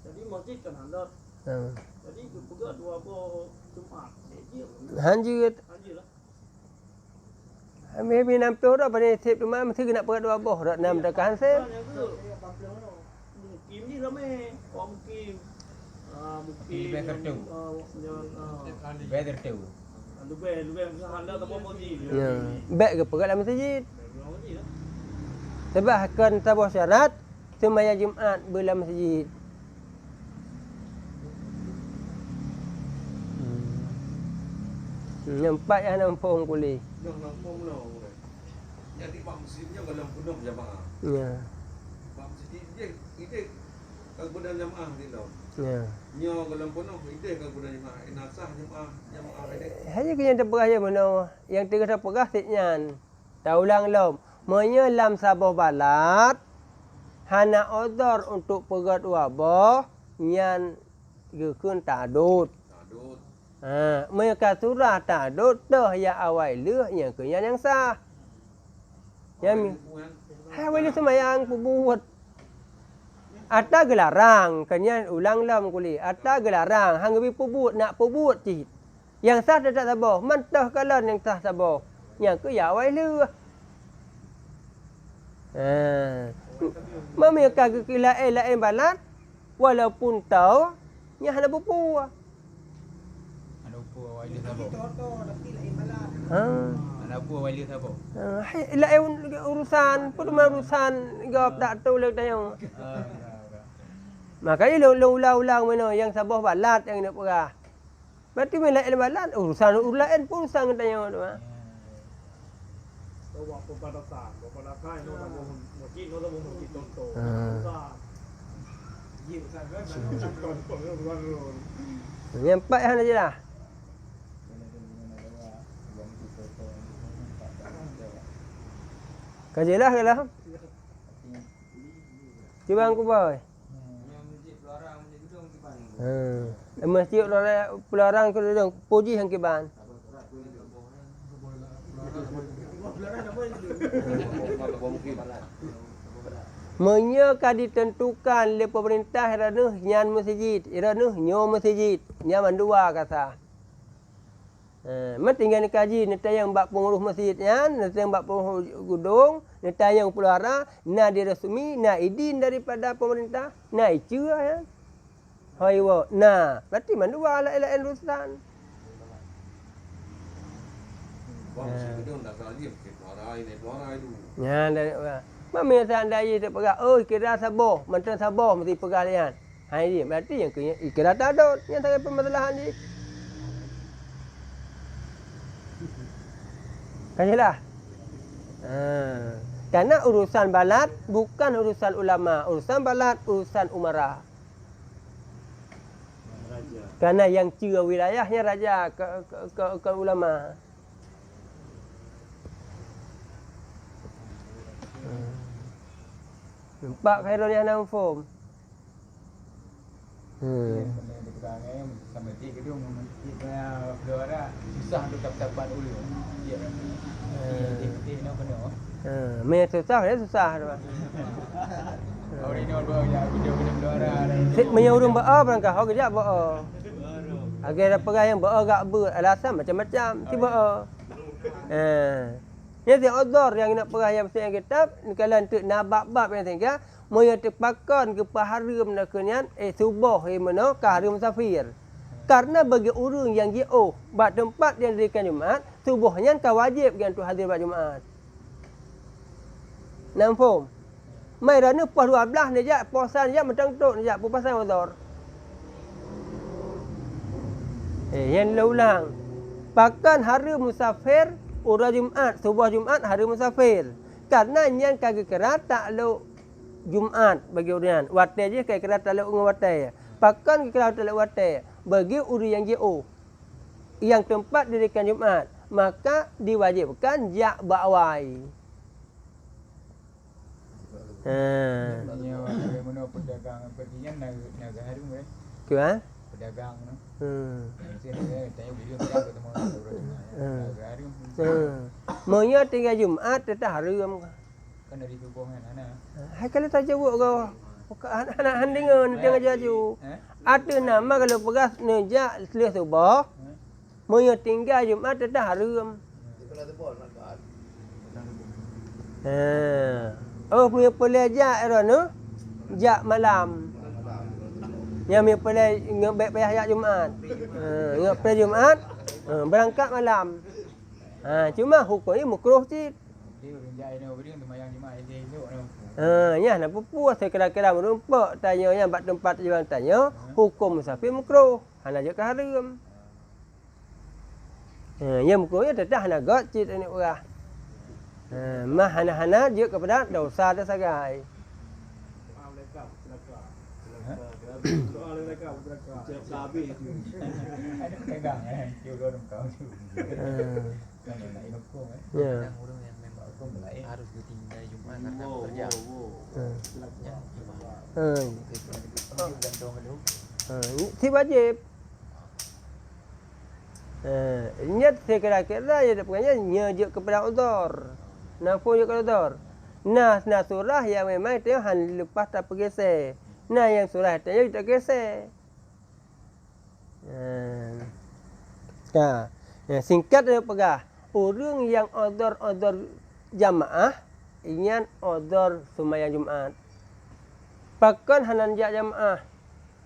Jadi masjid kan ada. Jadi juga dua apa Jumat. Hanjut. Anjir lah. Ambil nam tu dah pada sip tu mah mesti kena perat dua boh dak nam dekat sip. Mukim ni ramai. Mukim. Mukim. Weather tu. Lebih ada tempat masjid. Ya. Baik ke perat dalam masjid. Sebab akan tabah syarat sembahyang Jumaat dalam masjid. Nampak yang nampung kulit. Nampung no. Jadi mak masjidnya kalau penuh jamaah. Ya. Mak masjid dia kalau penuh jamaah ni tau. Ya. Nyo kalau penuh ide kalau penuh jamaah. Nasah jamaah ini. Hanya kena terperah je mana yang terus terperah siknyan. Tak ulang lom. Menyelam sabah balat hana odor untuk pegat wabah nyan gekun tadut. Tadut. Mereka surah tadut dah ya awal leh yang kenyan yang sah. Yang awal semayang pubuat. Ata gelarang kenyan ulang lam kuli. Ata gelarang hang bi pubuat nak pubuat cit. Yang sah tak sabah, mentah kalan yang sah sabah. Yang ke ya awal leh. Mereka lain balat walaupun tahu nya hana pupu. Ada upu wali sabo. Ha. Ada upu wali sabo. Lain urusan, urusan gap tak tahu lek tayang. Makanya ulang-ulang mana yang sabah balat yang nak perah. Berarti lain balat urusan urusan tayang tu. Bawa pembatasan, pembatasan itu tak boleh masjid, itu tak boleh masjid contoh. Nyampak yang aja lah. Kajilah kelah. Cuba aku boy. Masjid pelarang ke dudung puji hang kiban. Menyeka ditentukan oleh pemerintah irana nyan masjid, irana nyo masjid, nyaman dua kata. Tinggal kaji ni tayang bak pengurus masjid nyan, ni tayang bak pengurus gudung, ni tayang peluara, na diresmi, na idin daripada pemerintah, na icua ya. Hai wa, na, berarti mandua lain-lain urusan. Wah, masjid dia nak salah dia, peluarai dulu. Ya, dah. Mami seandainya tak pegang, kira sabar, mantan sabar mesti pegang lian. Hai dia, berarti yang kira tak ada, yang tak ada permasalahan ni. Kajilah. Karena urusan balat bukan urusan ulama, urusan balat urusan umarah. Karena yang cira wilayahnya raja ke ulama. Nampak khairul yang nak form. Sama dia gedung kita keluar susah untuk dapat ulu. Dia dia nak kena. Me susah dia susah tu. Orang ini orang yang video keluar. Sik menyuruh ba'a berangkah hok dia ba'a. Agar apa yang ba'a gak ber alasan macam-macam si ba'a. Yang odor yang nak perah yang pasal kitab kalau untuk nabab-bab yang tinggal moya terpakan ke paharim nak kenyan subah mana kahrim musafir. Karena bagi orang yang jauh bab tempat yang dirikan Jumaat, subuhnya kan wajib kan tu hadir bab Jumaat. Nampak? Mai rana pas 12 ni jak puasa ni jak macam tu ni jak puasa odor. Yang ulang. Pakan hari musafir orang Jumaat, subuh Jumaat hari musafir. Karena yang kagak kerat tak lu Jumaat bagi orang. Watai je kagak kerat tak lu ngwatai. Pakan kerat tak lu watai. bagi orang yang JO yang tempat dirikan Jumaat, maka diwajibkan jak ba'wai. Maknanya bagaimana pedagang perginya naga harum ya. Kan? Pedagang no. Mesti tanya video kita ketemu naga harum. Monya tinggal Jumaat tetap harum. Kan dari hubungan anak. Hai kalau tak jawab kau. Anak handingan jangan jaju. Ada nama kalau pegas nejak selis subah. Monya tinggal Jumaat tetap harum. Oh punya pelajar era nu jak malam. Yang punya pelajar ngebek payah Jumaat. Ngep payah Jumaat berangkat malam. Cuma hukumnya makruh sih. Dia orang jai ni orang temayang Jumaat dia elok no. Ya nak puas saya kira-kira merumpak tanya yang bak tempat jual tanya hukum musafir makruh. Hana je haram. Yang makruhnya tetap hana got cit ni orang. Mah hana-hana je kepada dosa dah sagai. Soal mereka habis tu. Ada pedagang dia orang kau tu. Kan nak inokong Ya. Orang yang memang harus ditinggal Jumaat karena bekerja. Gantung dulu. Thì wajib. Niat saya kira-kira ya pokoknya nyejak kepada udhur. Nafsu je kepada udhur. Nah surah yang memang dia han lepas tak pergeser. Nah yang surah dia tak geser. Singkat dia pegah. Orang yang udhur jamaah ingin udhur sembahyang Jumaat. Pakan hanan jak jamaah.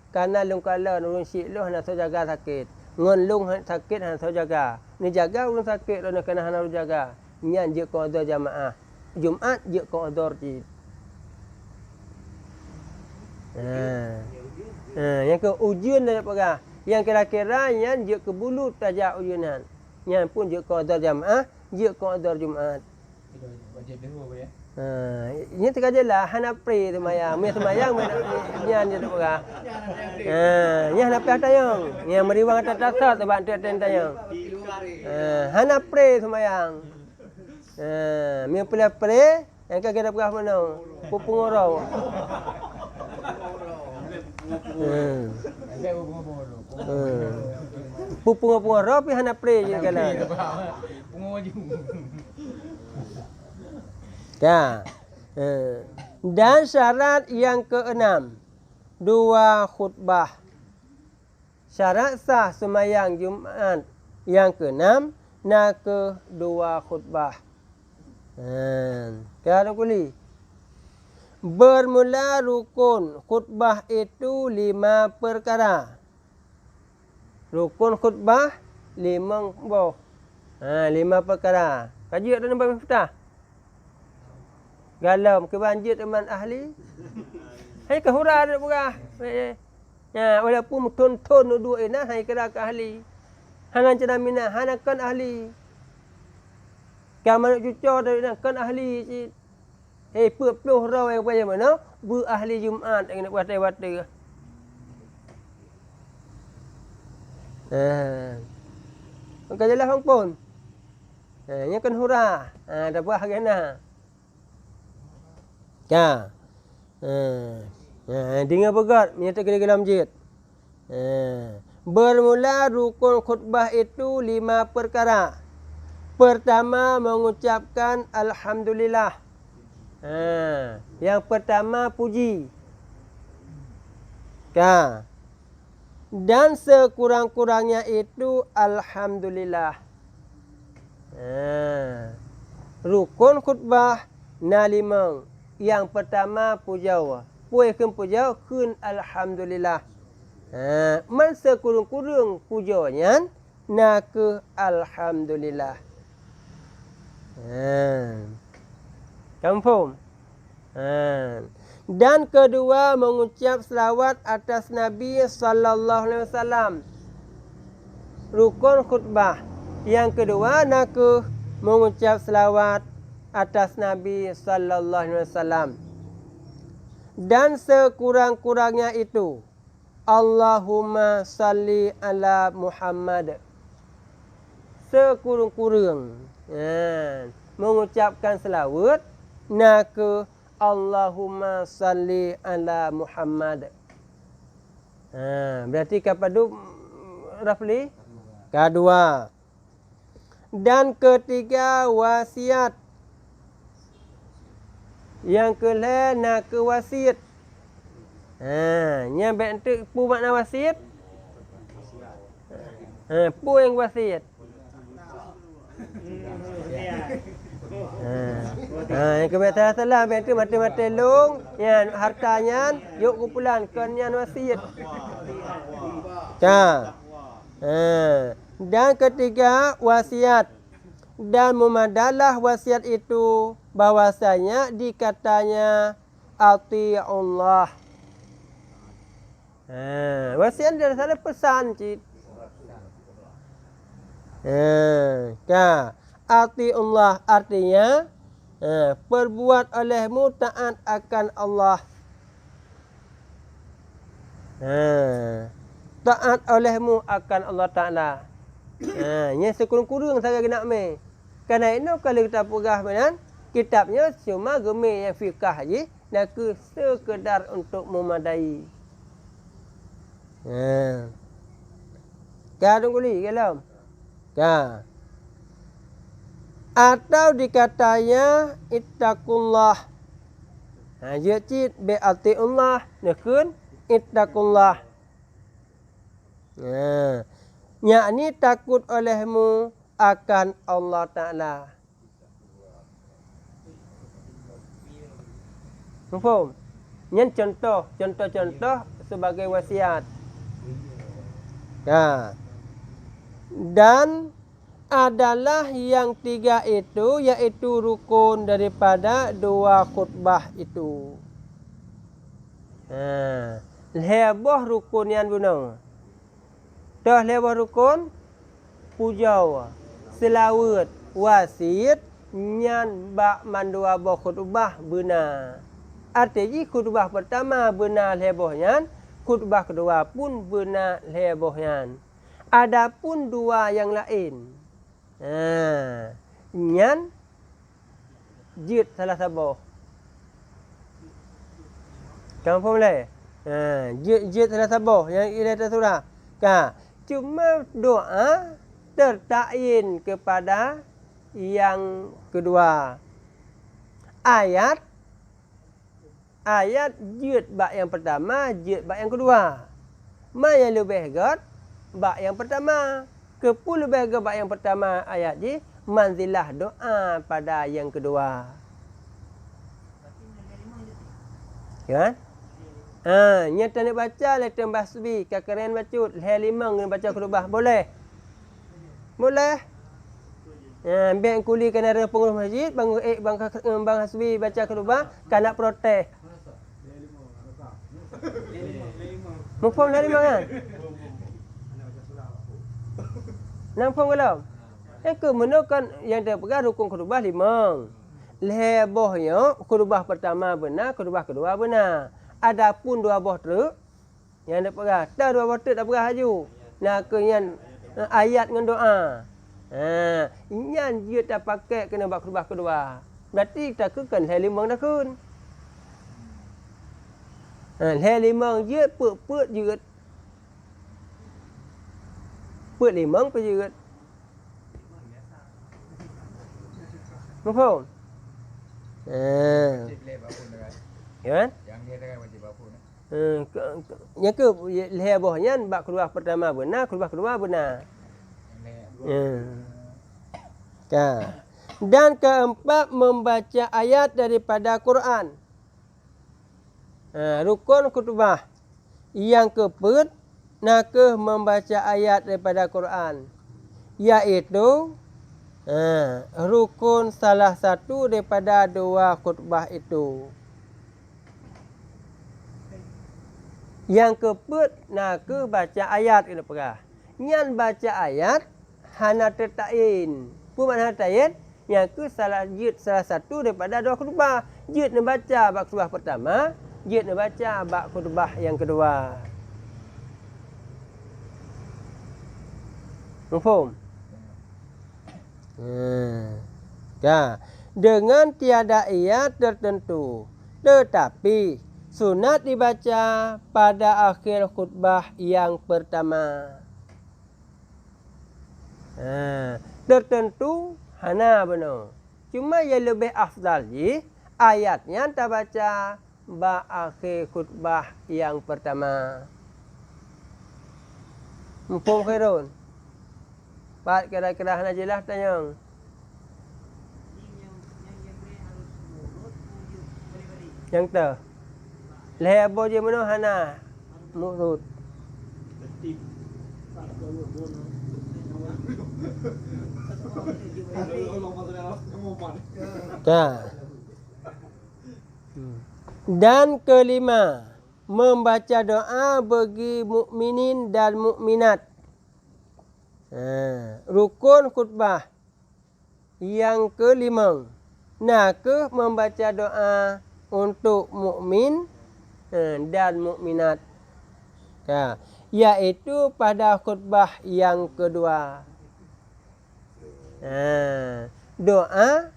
Karena lung kala urang syik lu hana jaga sakit. Ngon lung sakit hana jaga. Ni jaga urang sakit lu kena hana jaga. Nyan je ko udhur jamaah. Jumaat je ko udhur ji. Yang ke ujian dia pegah. Yang kira-kira yang je ke bulu tajak ujianan. Yang pun je ko udhur jamaah, je ko udhur Jumaat. wajib dulu apa ya. Ini terkaja lah hana pre semayang. Mai semayang mai nyan je tak pegah. Nya hana pe tayang. Yang meriwang atas tasat sebab ten tayang. Hana pre semayang. Mai pre yang kagak ada pegah mana? Pupung orang. Ada bunga-bunga. Pupung orang pi hana pre je kala. Bunga je. Ya. Dan syarat yang keenam, 2 khutbah. Syarat sah sembahyang Jumaat yang keenam, nak ke 2 khutbah. Kalau kuli. Bermula rukun khutbah itu 5 perkara. Rukun khutbah 5 boh. 5 perkara. Kaji ada nombor miftah. Galam ke banjir teman ahli. Hai ke hura ada pegah. Ya walaupun tonton dua ina hai kira ke ahli. Hanan cina mina hanakan ahli. Kaman cucu dari kan ahli. Peluh raw yang apa mana? Bu ahli Jumaat yang nak wate-wate. Maka jelas hang pun. Nya kan hura. Dapat hargana. Ya. Dengar begat menyata ke dalam masjid. Bermula rukun khutbah itu 5 perkara. Pertama mengucapkan alhamdulillah. Yang pertama puji. Dan sekurang-kurangnya itu alhamdulillah. Rukun khutbah na 5. Yang pertama pujau. Puaikan pujau kun alhamdulillah. Man sekurang-kurang pujaunya nak ke alhamdulillah. Kamu faham? Dan kedua mengucap selawat atas Nabi sallallahu alaihi wasallam. Rukun khutbah. Yang kedua nak ke mengucap selawat atas Nabi sallallahu alaihi wasallam. Dan sekurang-kurangnya itu Allahumma salli ala Muhammad. Sekurang-kurang mengucapkan selawat nak ke Allahumma salli ala Muhammad. Berarti kepada Rafli kedua. Dan ketiga wasiat. Yang kelima nak ke wasiat. Yang bentuk pu makna wasiat. Pu yang wasiat. Yang kebetulan salah bentuk mata-mata long, yang hartanya yuk kumpulan kenyan wasiat. Dan ketiga wasiat. Dan memadalah wasiat itu bahwasanya dikatanya ati'ullah. Wasiat dari sana pesan cik. Ati'ullah artinya perbuat olehmu taat akan Allah. Taat olehmu akan Allah Ta'ala. Nya sekurang-kurang saya nak me. Karena itu kalau kita pegah benar, kitabnya cuma geme yang fikah je, nak sekedar untuk memadai. Kadang kuli kalau. Atau dikatanya ittaqullah. Jadi bi'atiullah nakun ittaqullah. Yakni takut olehmu akan Allah Ta'ala. Faham? Yang contoh sebagai wasiat. Dan adalah yang tiga itu, yaitu rukun daripada dua khutbah itu. Lebah rukun yang guna. Dah lebah rukun, pujau, selawat, wasiat, nyan bak mandua bah khutbah benar. Artinya khutbah pertama benar lebahnya, khutbah kedua pun benar lebahnya. Adapun dua yang lain, nyan jid salah sabah. Kamu faham le? Jid salah sabah yang ia tersurah. Cuma doa tertayin kepada yang kedua. Ayat jid bak yang pertama, jid bak yang kedua. Mana yang lebih gat bak yang pertama. Kepul lebih gat bak yang pertama ayat ji manzilah doa pada yang kedua. Kan? Nyata nak baca letem basbi kakaren bacut limang nak baca khutbah boleh. Boleh. Biar kuli kena ada pengurus masjid bang Hasbi baca khutbah kan nak protes. Mufhum dari mana? Nampak belum? Ke menekan yang terpegang rukun khutbah limang. Lebahnya khutbah pertama benar, khutbah kedua benar. Adapun dua buah truk yang ada pegang, tak dua buah truk tak pegang haju. Nak yang ayat dengan doa. Yang dia tak pakai kena buat khutbah kedua. Berarti tak kekan limang dah kun. Limang dia put jeut. Put limang pe jeut. Faham? Ya kan? Yang dia kan wajib apa ni? Yang ke lebahnya bak khutbah pertama benar, khutbah kedua benar. Dan keempat membaca ayat daripada Quran. Rukun khutbah. Yang keempat nak membaca ayat daripada Quran. Iaitu rukun salah satu daripada dua khutbah itu. Yang keempat nak baca ayat kena perah. Nyan baca ayat hana tertain. Apa makna tertain? Yang ke salah satu daripada dua khutbah. Jid nak baca bab khutbah pertama, jid nak baca bab khutbah yang kedua. Mafhum? Ya, dengan tiada ayat tertentu, tetapi sunat dibaca pada akhir khutbah yang pertama. Tertentu hana benar. Cuma yang lebih afdal ayatnya tak baca akhir khutbah yang pertama. Mufhum khairun. Pak kira-kira hana jelas tanya. Yang tu. Leher abo je mana hana murut. Tertib. Tak perlu bono. Ya. Dan kelima, membaca doa bagi mukminin dan mukminat. Rukun khutbah yang kelima, nak membaca doa untuk mukmin dan mukminat. Ya, iaitu pada khutbah yang kedua. Doa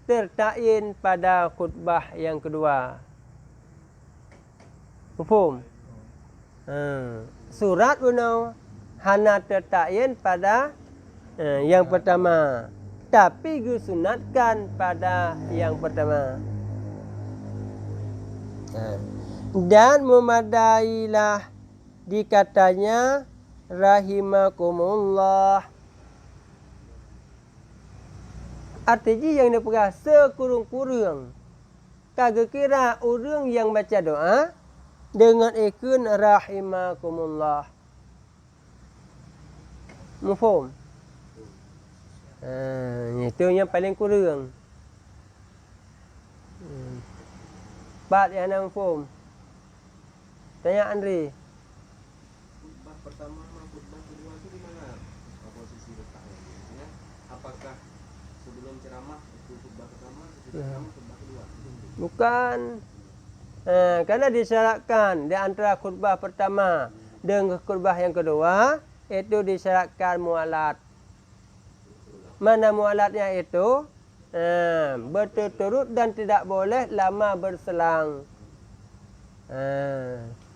tertain pada khutbah yang kedua. Mufhum? Surat bunuh hana tertain pada yang pertama, tapi disunatkan pada yang pertama. Dan memadailah dikatanya rahimakumullah. Artinya yang dia perah sekurang-kurang kagak kira orang yang baca doa dengan ikun rahimakumullah. Mufhum? Itu yang paling kurang. Pak yang nak mufhum? Tanya Andri. Khutbah pertama sama khutbah kedua itu di mana posisi letaknya? Ya, apakah sebelum ceramah itu khutbah pertama, sesudah ceramah khutbah kedua? Bukan. Karena disyaratkan di antara khutbah pertama dengan khutbah yang kedua itu disyaratkan mualat. Mana mualatnya itu? Berturut-turut dan tidak boleh lama berselang.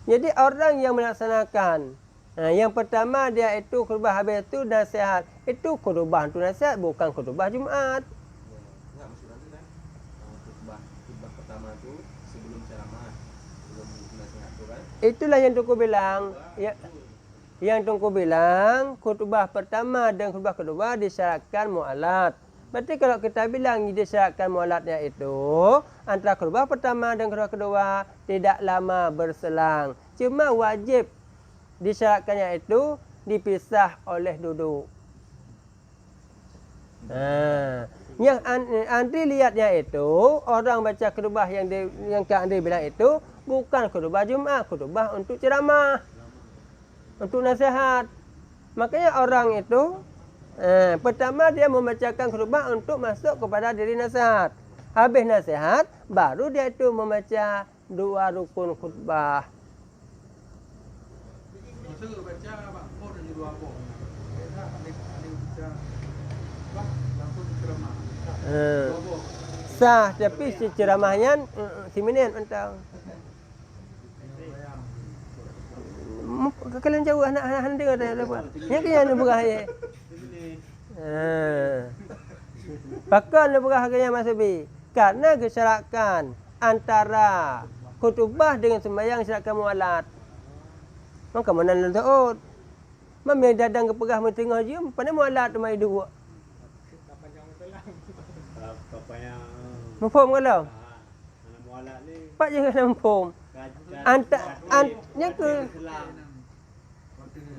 Jadi orang yang melaksanakan yang pertama dia itu khutbah, habis itu nasihat. Itu khutbah itu nasihat, bukan khutbah Jumaat. Enggak, maksudnya itu kan khutbah pertama itu sebelum ceramah, sebelum nasihat itu kan. Itulah yang Tunku bilang. Ya, yang Tunku bilang khutbah pertama dan khutbah kedua disyaratkan mualat. Berarti kalau kita bilang disyaratkan mualatnya itu antara khutbah pertama dan khutbah kedua tidak lama berselang. Cuma wajib disyaratkannya itu dipisah oleh duduk. Yang Andri lihatnya itu orang baca khutbah yang Kak Andri bilang itu bukan khutbah Jumaat, khutbah untuk ceramah, untuk nasihat. Makanya orang itu pertama dia membacakan khutbah untuk masuk kepada diri nasihat. Habis nasihat baru dia itu membaca dua rukun khutbah. Masa baca Pak Mur dan dua apa? Kita ada baca langsung ceramah. Sah, tapi si ceramahnya si minit entah. Kalian jauh anak-anak dengar dah buat. Yang kaya nak berah. Pakar nak berah kaya masabi. Karena kesyaratkan antara khutbah dengan sembahyang syaratkan mualat. Maka mana nak tahu? Mami dadang ke perah mentengah je, pada mualat tu mai dua. Mufhum kalau? Pak jangan mufhum. Yang ke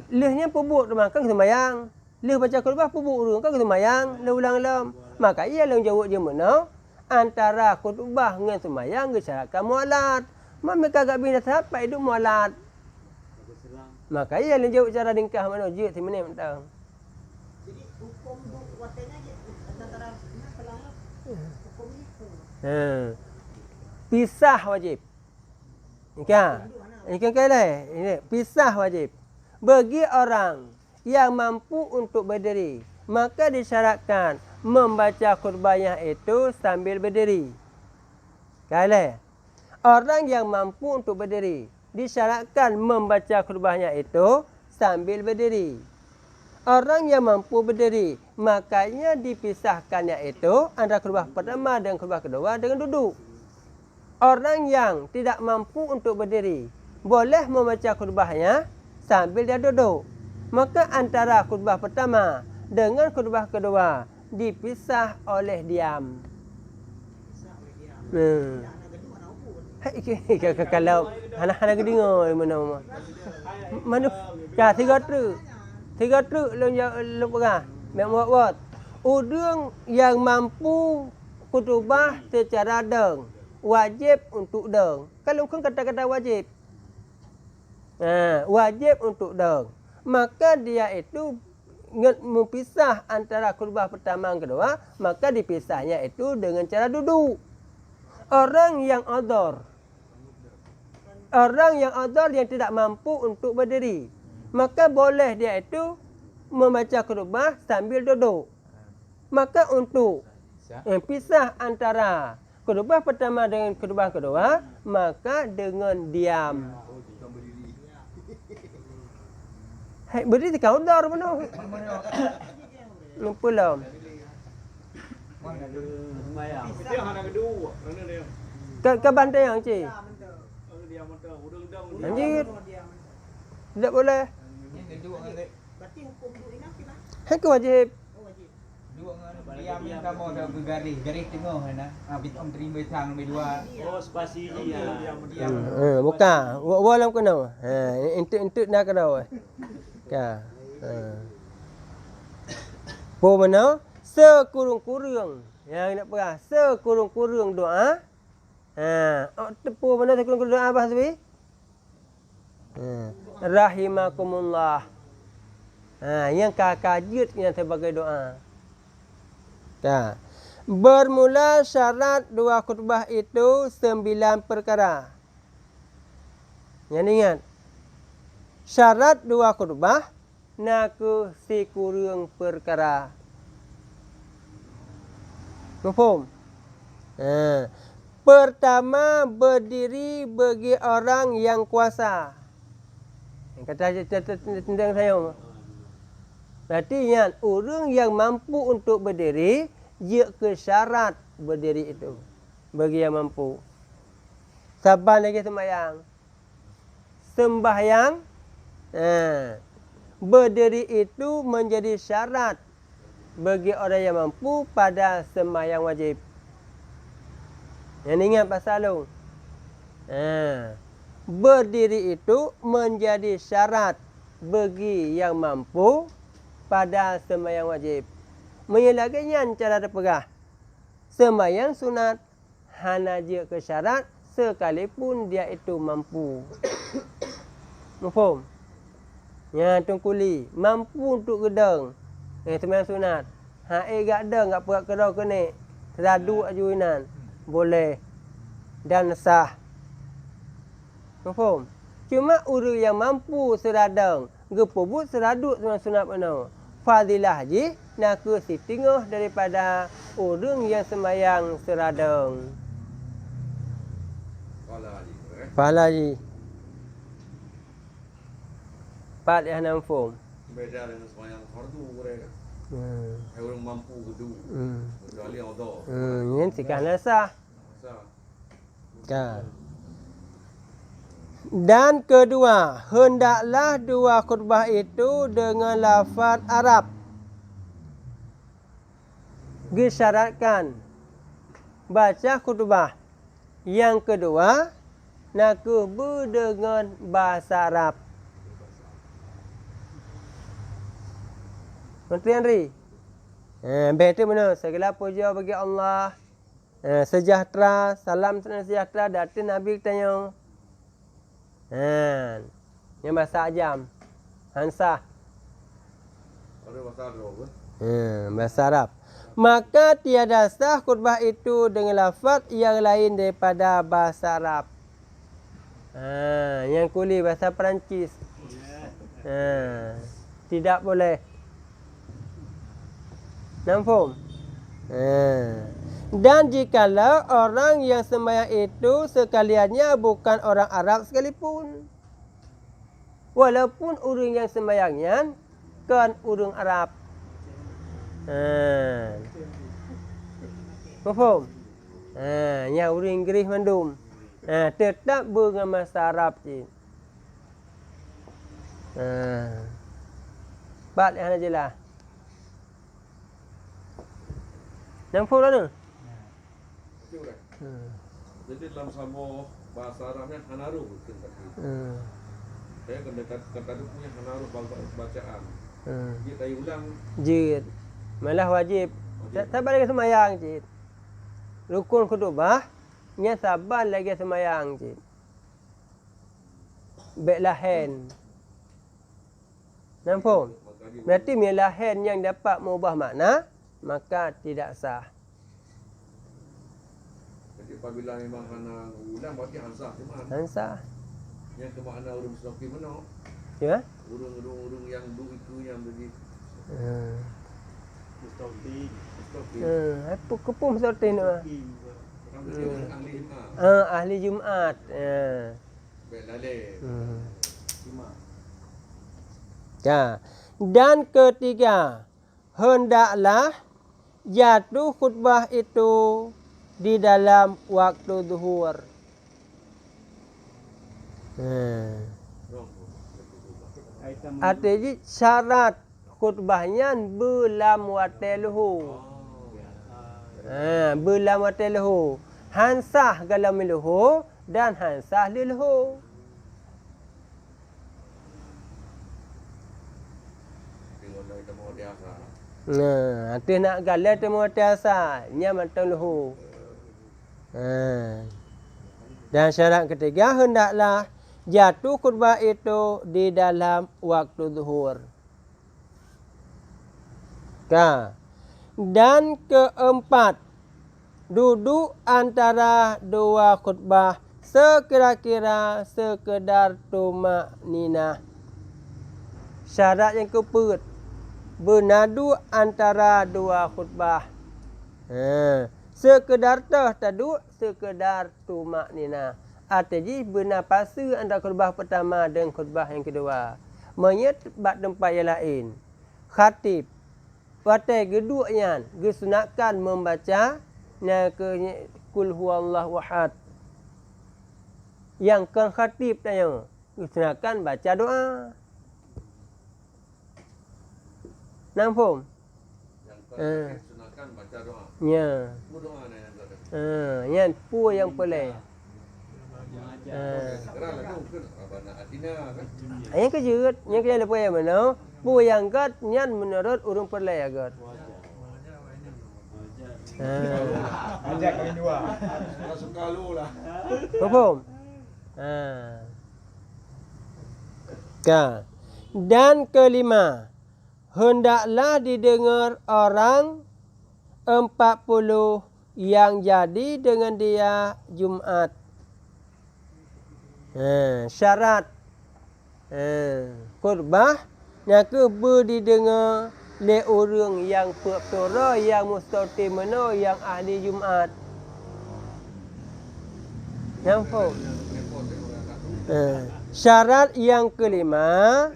lehnya pubuk tu makan sembahyang. Leh baca khutbah pubuk tu kan sembahyang, leh ulang-ulang. Maka ia lang jawab dia mana? Antara khutbah dengan sembahyang gesyaratkan mualat. Mami kagak bina sampai hidup mualat. Maka ia lang jawab cara ringkas mana je si menit mentang. Jadi hukum waktunya antara pelanggar hukum itu. Pisah wajib. Ikan. Ikan kailah. Ini pisah wajib. Bagi orang yang mampu untuk berdiri, maka disyaratkan membaca khutbahnya itu sambil berdiri. Kalau orang yang mampu untuk berdiri disyaratkan membaca khutbahnya itu sambil berdiri. Orang yang mampu berdiri, makanya dipisahkannya itu antara khutbah pertama dan khutbah kedua dengan duduk. Orang yang tidak mampu untuk berdiri boleh membaca khutbahnya sambil dia duduk. Maka antara khutbah pertama dengan khutbah kedua dipisah oleh diam. Kalau anak-anak dengar mana ka tiga truk lu perah mek buat orang yang mampu khutbah secara deng wajib untuk deng. Kalau kan kata-kata wajib wajib untuk deng, maka dia itu mempisah antara khutbah pertama dan kedua, maka dipisahnya itu dengan cara duduk. Orang yang adhar yang tidak mampu untuk berdiri, maka boleh dia itu membaca khutbah sambil duduk. Maka untuk pisah antara khutbah pertama dengan khutbah kedua, maka dengan diam. Hai berdiri kau dar mana? Lupa lah. Semayang. Itu yang anak kedua. Mana dia? Ke bantai yang cik. Dia mata udang-udang. Anjir. Tidak boleh. Berarti hukum duk ini apa? Hai ke wajib. Oh wajib. Dua dengan diam yang kamu ada garis tengah na. Bitom terima sang nombor 2. Oh, spasi dia. Bukan. Walau kena. Intut nak kena. Ka. Po mana? Sekurung-kurung. Yang nak perah. Sekurung-kurung doa. Tepu mana sekurung-kurung doa apa Hasbi? Rahimakumullah. Yang kakajut yang sebagai doa. Ka. Bermula syarat dua khutbah itu 9 perkara. Yang ingat. Syarat dua khutbah naku sekurang perkara. Faham? Pertama, berdiri bagi orang yang kuasa. Yang kata tentang saya. Berarti ingat, orang yang mampu untuk berdiri, dia ke syarat berdiri itu. Bagi yang mampu. Sabar lagi sembahyang. Sembahyang. Berdiri itu menjadi syarat bagi orang yang mampu pada sembahyang wajib. Yang ingat pasal lu. Berdiri itu menjadi syarat bagi yang mampu pada sembahyang wajib. Menyelaginya cara terpegah. Sembahyang sunat hanya je ke syarat sekalipun dia itu mampu. Mufhum? Ya tungkuli mampu untuk gedeng. Sembahyang sunat. Gak ada gak perak kedau kenik. Seradu ajuinan. Boleh. Dan sah. Mufhum? Cuma orang yang mampu seradang. Gepobut seradut sembahyang sunat mana. Fadilah je. Nak si tengah daripada orang yang sembahyang seradang. Pahala je. Part yang nampak. Beda dengan sembahyang fardu mereka. Orang mampu gedu. Kecuali ada. Ini sekarang sah. Kan. Dan kedua, hendaklah dua khutbah itu dengan lafaz Arab. Disyaratkan baca khutbah. Yang kedua, nak dengan bahasa Arab. Menteri Henry. Betul mana? Segala puja bagi Allah. Sejahtera, salam sejahtera datang Nabi tanya. Yang bahasa Ajam. Hansah. Ada bahasa Arab ke? Bahasa Arab. Maka tiada sah khutbah itu dengan lafaz yang lain daripada bahasa Arab. Yang kuli bahasa Perancis. Tidak boleh. Nampak? Dan jikalau orang yang sembahyang itu sekaliannya bukan orang Arab sekalipun, walaupun orang yang sembahyangnya kan orang Arab. Faham? Yang orang Inggeris mandum. Tetap bermasa Arab je. Bat yang aja lah. Nampak tak tu? Okey, Ustaz. Jadi dalam sama bahasa Arabnya hanaru betul tadi. Saya kena kata tu punya hanaru bacaan. Dia tadi ulang Jid. Malah wajib. Tak balik semayang jid. Rukun khutbah nya sabar lagi semayang jid. Baik lahen. Nampak? Berarti bila lahen yang dapat mengubah makna, maka tidak sah. jadi apabila memang hana ulang berarti hansah cuma Hansah. yang ke makna urung mustaqim mana? Ya? Urung yang du itu yang jadi Mustaqim. mustaqim. Apa kepung seperti ni? Orang dia ahli Jumaat. Ahli Jumaat. Baik laleh. Ya. Dan ketiga, hendaklah jatuh khutbah itu di dalam waktu zuhur. Artinya syarat khutbahnya belam wateluhu. Belam wateluhu. Hansah galam luhu dan hansah lilhu. Hati nak galah temu tiasa, nya matang luhu. Dan syarat ketiga hendaklah jatuh khutbah itu di dalam waktu zuhur. Dan keempat, duduk antara dua khutbah sekira-kira sekedar tumak ninah. Syarat yang keempat, bernadu antara dua khutbah. Sekedar taduk, sekedar tumak nina. Artinya bernapasa antara khutbah pertama dan khutbah yang kedua. Menyebab tempat yang lain. Khatib watai keduanya disunatkan membaca kul huwallahu ahad. Yang kan khatib tanya, disunatkan baca doa. Nampak? Yang sunatkan baca doa. Ya. Semua doa ni yang ada. Yang pu yang boleh. Sekarang lah tu kan abana atina kan. Yang kejut, yang kaya lepas yang mana? Pu yang kat nyan menurut urung perlai agat. Ajak kami dua. Masuk kalu lah. Faham? Dan kelima, hendaklah didengar orang 40 yang jadi dengan dia Jumaat. Syarat khutbah nak berdidengar le orang yang pura yang mustaqim mana yang ahli Jumaat. Nampak? Syarat yang kelima,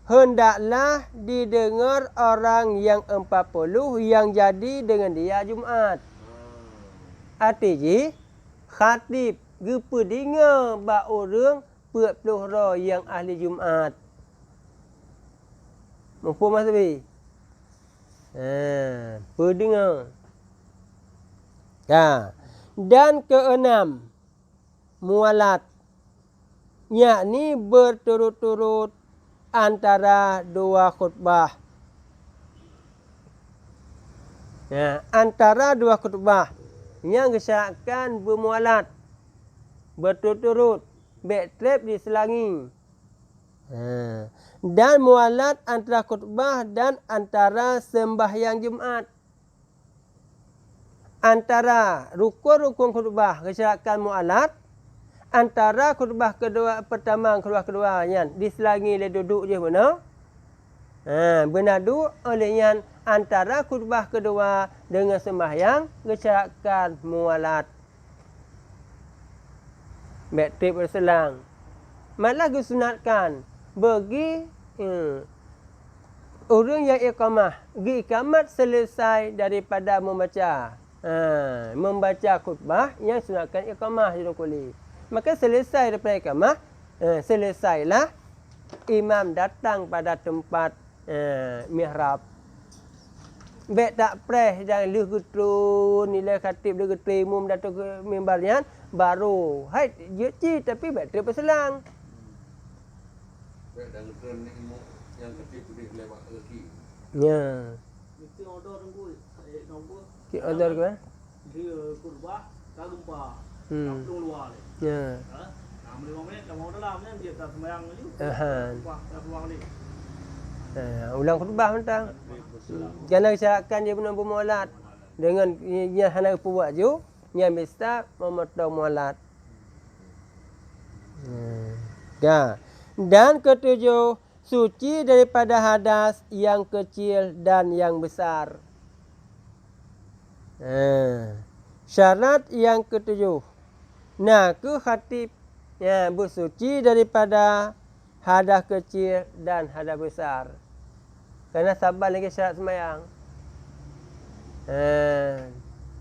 hendaklah didengar orang yang 40 yang jadi dengan dia Jumaat. Artinya, khatib gepedengar ba orang 40 yang ahli Jumaat. Mampu Mas Bi? Pendengar. Dan keenam, mualat. Yakni berturut-turut antara dua khutbah. Antara dua khutbah yang disyaratkan bermualat, berturut-turut, backtrap diselangi. Dan mualat antara khutbah dan antara sembahyang Jumaat. Antara rukun-rukun khutbah disyaratkan mualat. Antara khutbah kedua pertama khutbah kedua yang diselangi le duduk je mana? Bernadu olehnya antara khutbah kedua dengan sembahyang gesyaratkan mualat. Baktib berselang. Malah disunatkan bagi orang yang iqamah, iqamat selesai daripada membaca. Membaca khutbah yang sunatkan iqamah di kuli. Maka selesai daripada iqamah, selesailah imam datang pada tempat mihrab. Baik tak preh dan lu getru nilai khatib lu getru umum datang ke mimbarnya baru hai je ci tapi baik dia berselang. Baik dan keren ni yang ketiga dia lewat lagi. Ya. Mesti order tunggu. Nombor. Ki order ke? Dia kurba kalumpa. Hmm. Kampung luar ni. Ya. Ha? 5 minit kamu dalam ni dia tak sembahyang ni. Aha. Dah keluar ni. Ulang khutbah mentang. Jangan syaratkan dia benar bermualat dengan yang hendak buat je yang bisa memotong mualat. Ya. Dan ketujuh, suci daripada hadas yang kecil dan yang besar. Syarat yang ketujuh. Ke khatib bersuci daripada hadas kecil dan hadas besar. Kerana sabar lagi syarat sembahyang.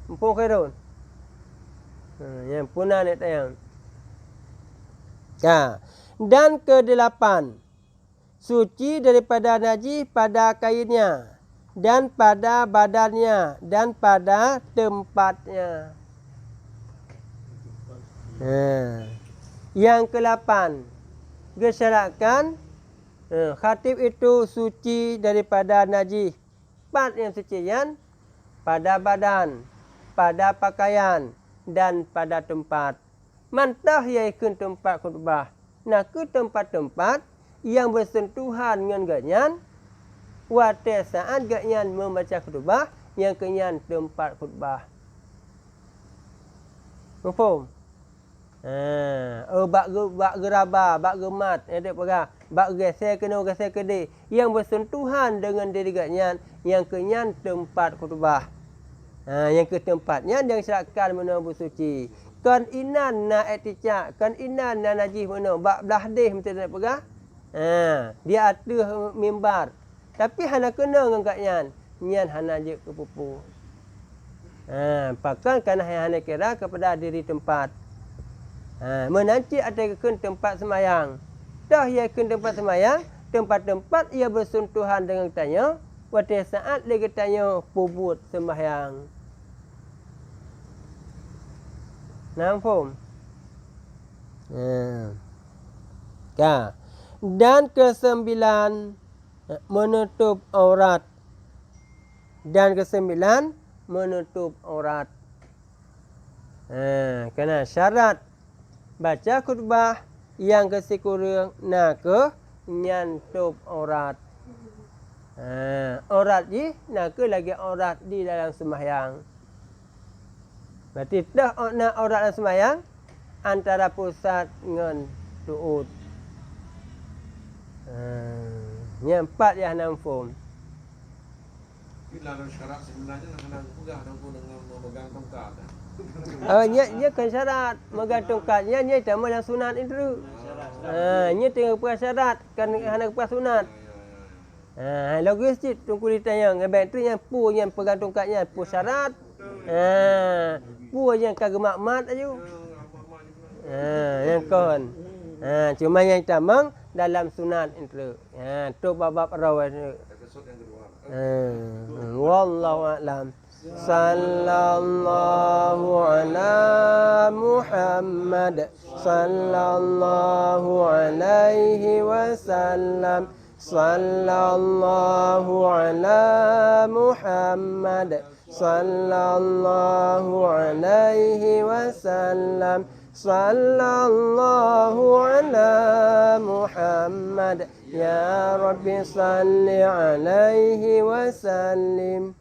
Mumpung khairun. Yang punah ni tayang. Dan ke-8. Suci daripada najis pada kainnya dan pada badannya dan pada tempatnya. Yang ke-8. Gesyaratkan khatib itu suci daripada najis. Part yang sucian pada badan, pada pakaian dan pada tempat. Mantah iaitu tempat khutbah. Ke tempat-tempat yang bersentuhan dengan ganyan. Waktu saat ganyan membaca khutbah yang kenyan tempat khutbah. Faham? Bak geraba, bak gemat, ada perah. Bak geser kena geser kedi yang bersentuhan dengan diri ganyan yang kenyan tempat khutbah. Yang ke tempatnya yang syaratkan mana bersuci. Kan inan na eticak, kan inan na najis mana bak belah hadis mesti nak perah. Dia ada mimbar. Tapi hana kena dengan ganyan, nyan hana je ke pupu. Pakan kan hana kira kepada diri tempat. Menanti ada ke tempat semayang. Dah ia ke tempat semayang, tempat-tempat ia bersentuhan dengan tanya, pada saat dia tanya pubut sembahyang. Nampak? Dan ke-9 menutup aurat. Dan ke-9 menutup aurat. Kerana syarat baca khutbah yang kesekurang ke nyantup aurat. Aurat ni ke lagi aurat di dalam sembahyang. Berarti dah nak aurat dalam sembahyang antara pusat dengan tuut. Yang 4 yang nampak. Bila syarat sebenarnya nak pegang dengan memegang tongkat. Nya kan syarat megang tongkatnya nya sama yang sunat itu. Nya tengah puas syarat kan hana puas sunat. Logistik tunggu ditanya ngebek tu yang pu yang pegang tongkatnya pu syarat. Pu yang kagak mat aja. Yang kon. Cuma yang tamang dalam sunat itu. Tu bab rawi itu. Wallahu a'lam. Sallallahu ala Muhammad sallallahu alaihi wasallam. Sallallahu ala Muhammad sallallahu alaihi wasallam. Sallallahu ala Muhammad ya Rabbi salli alaihi wasallim.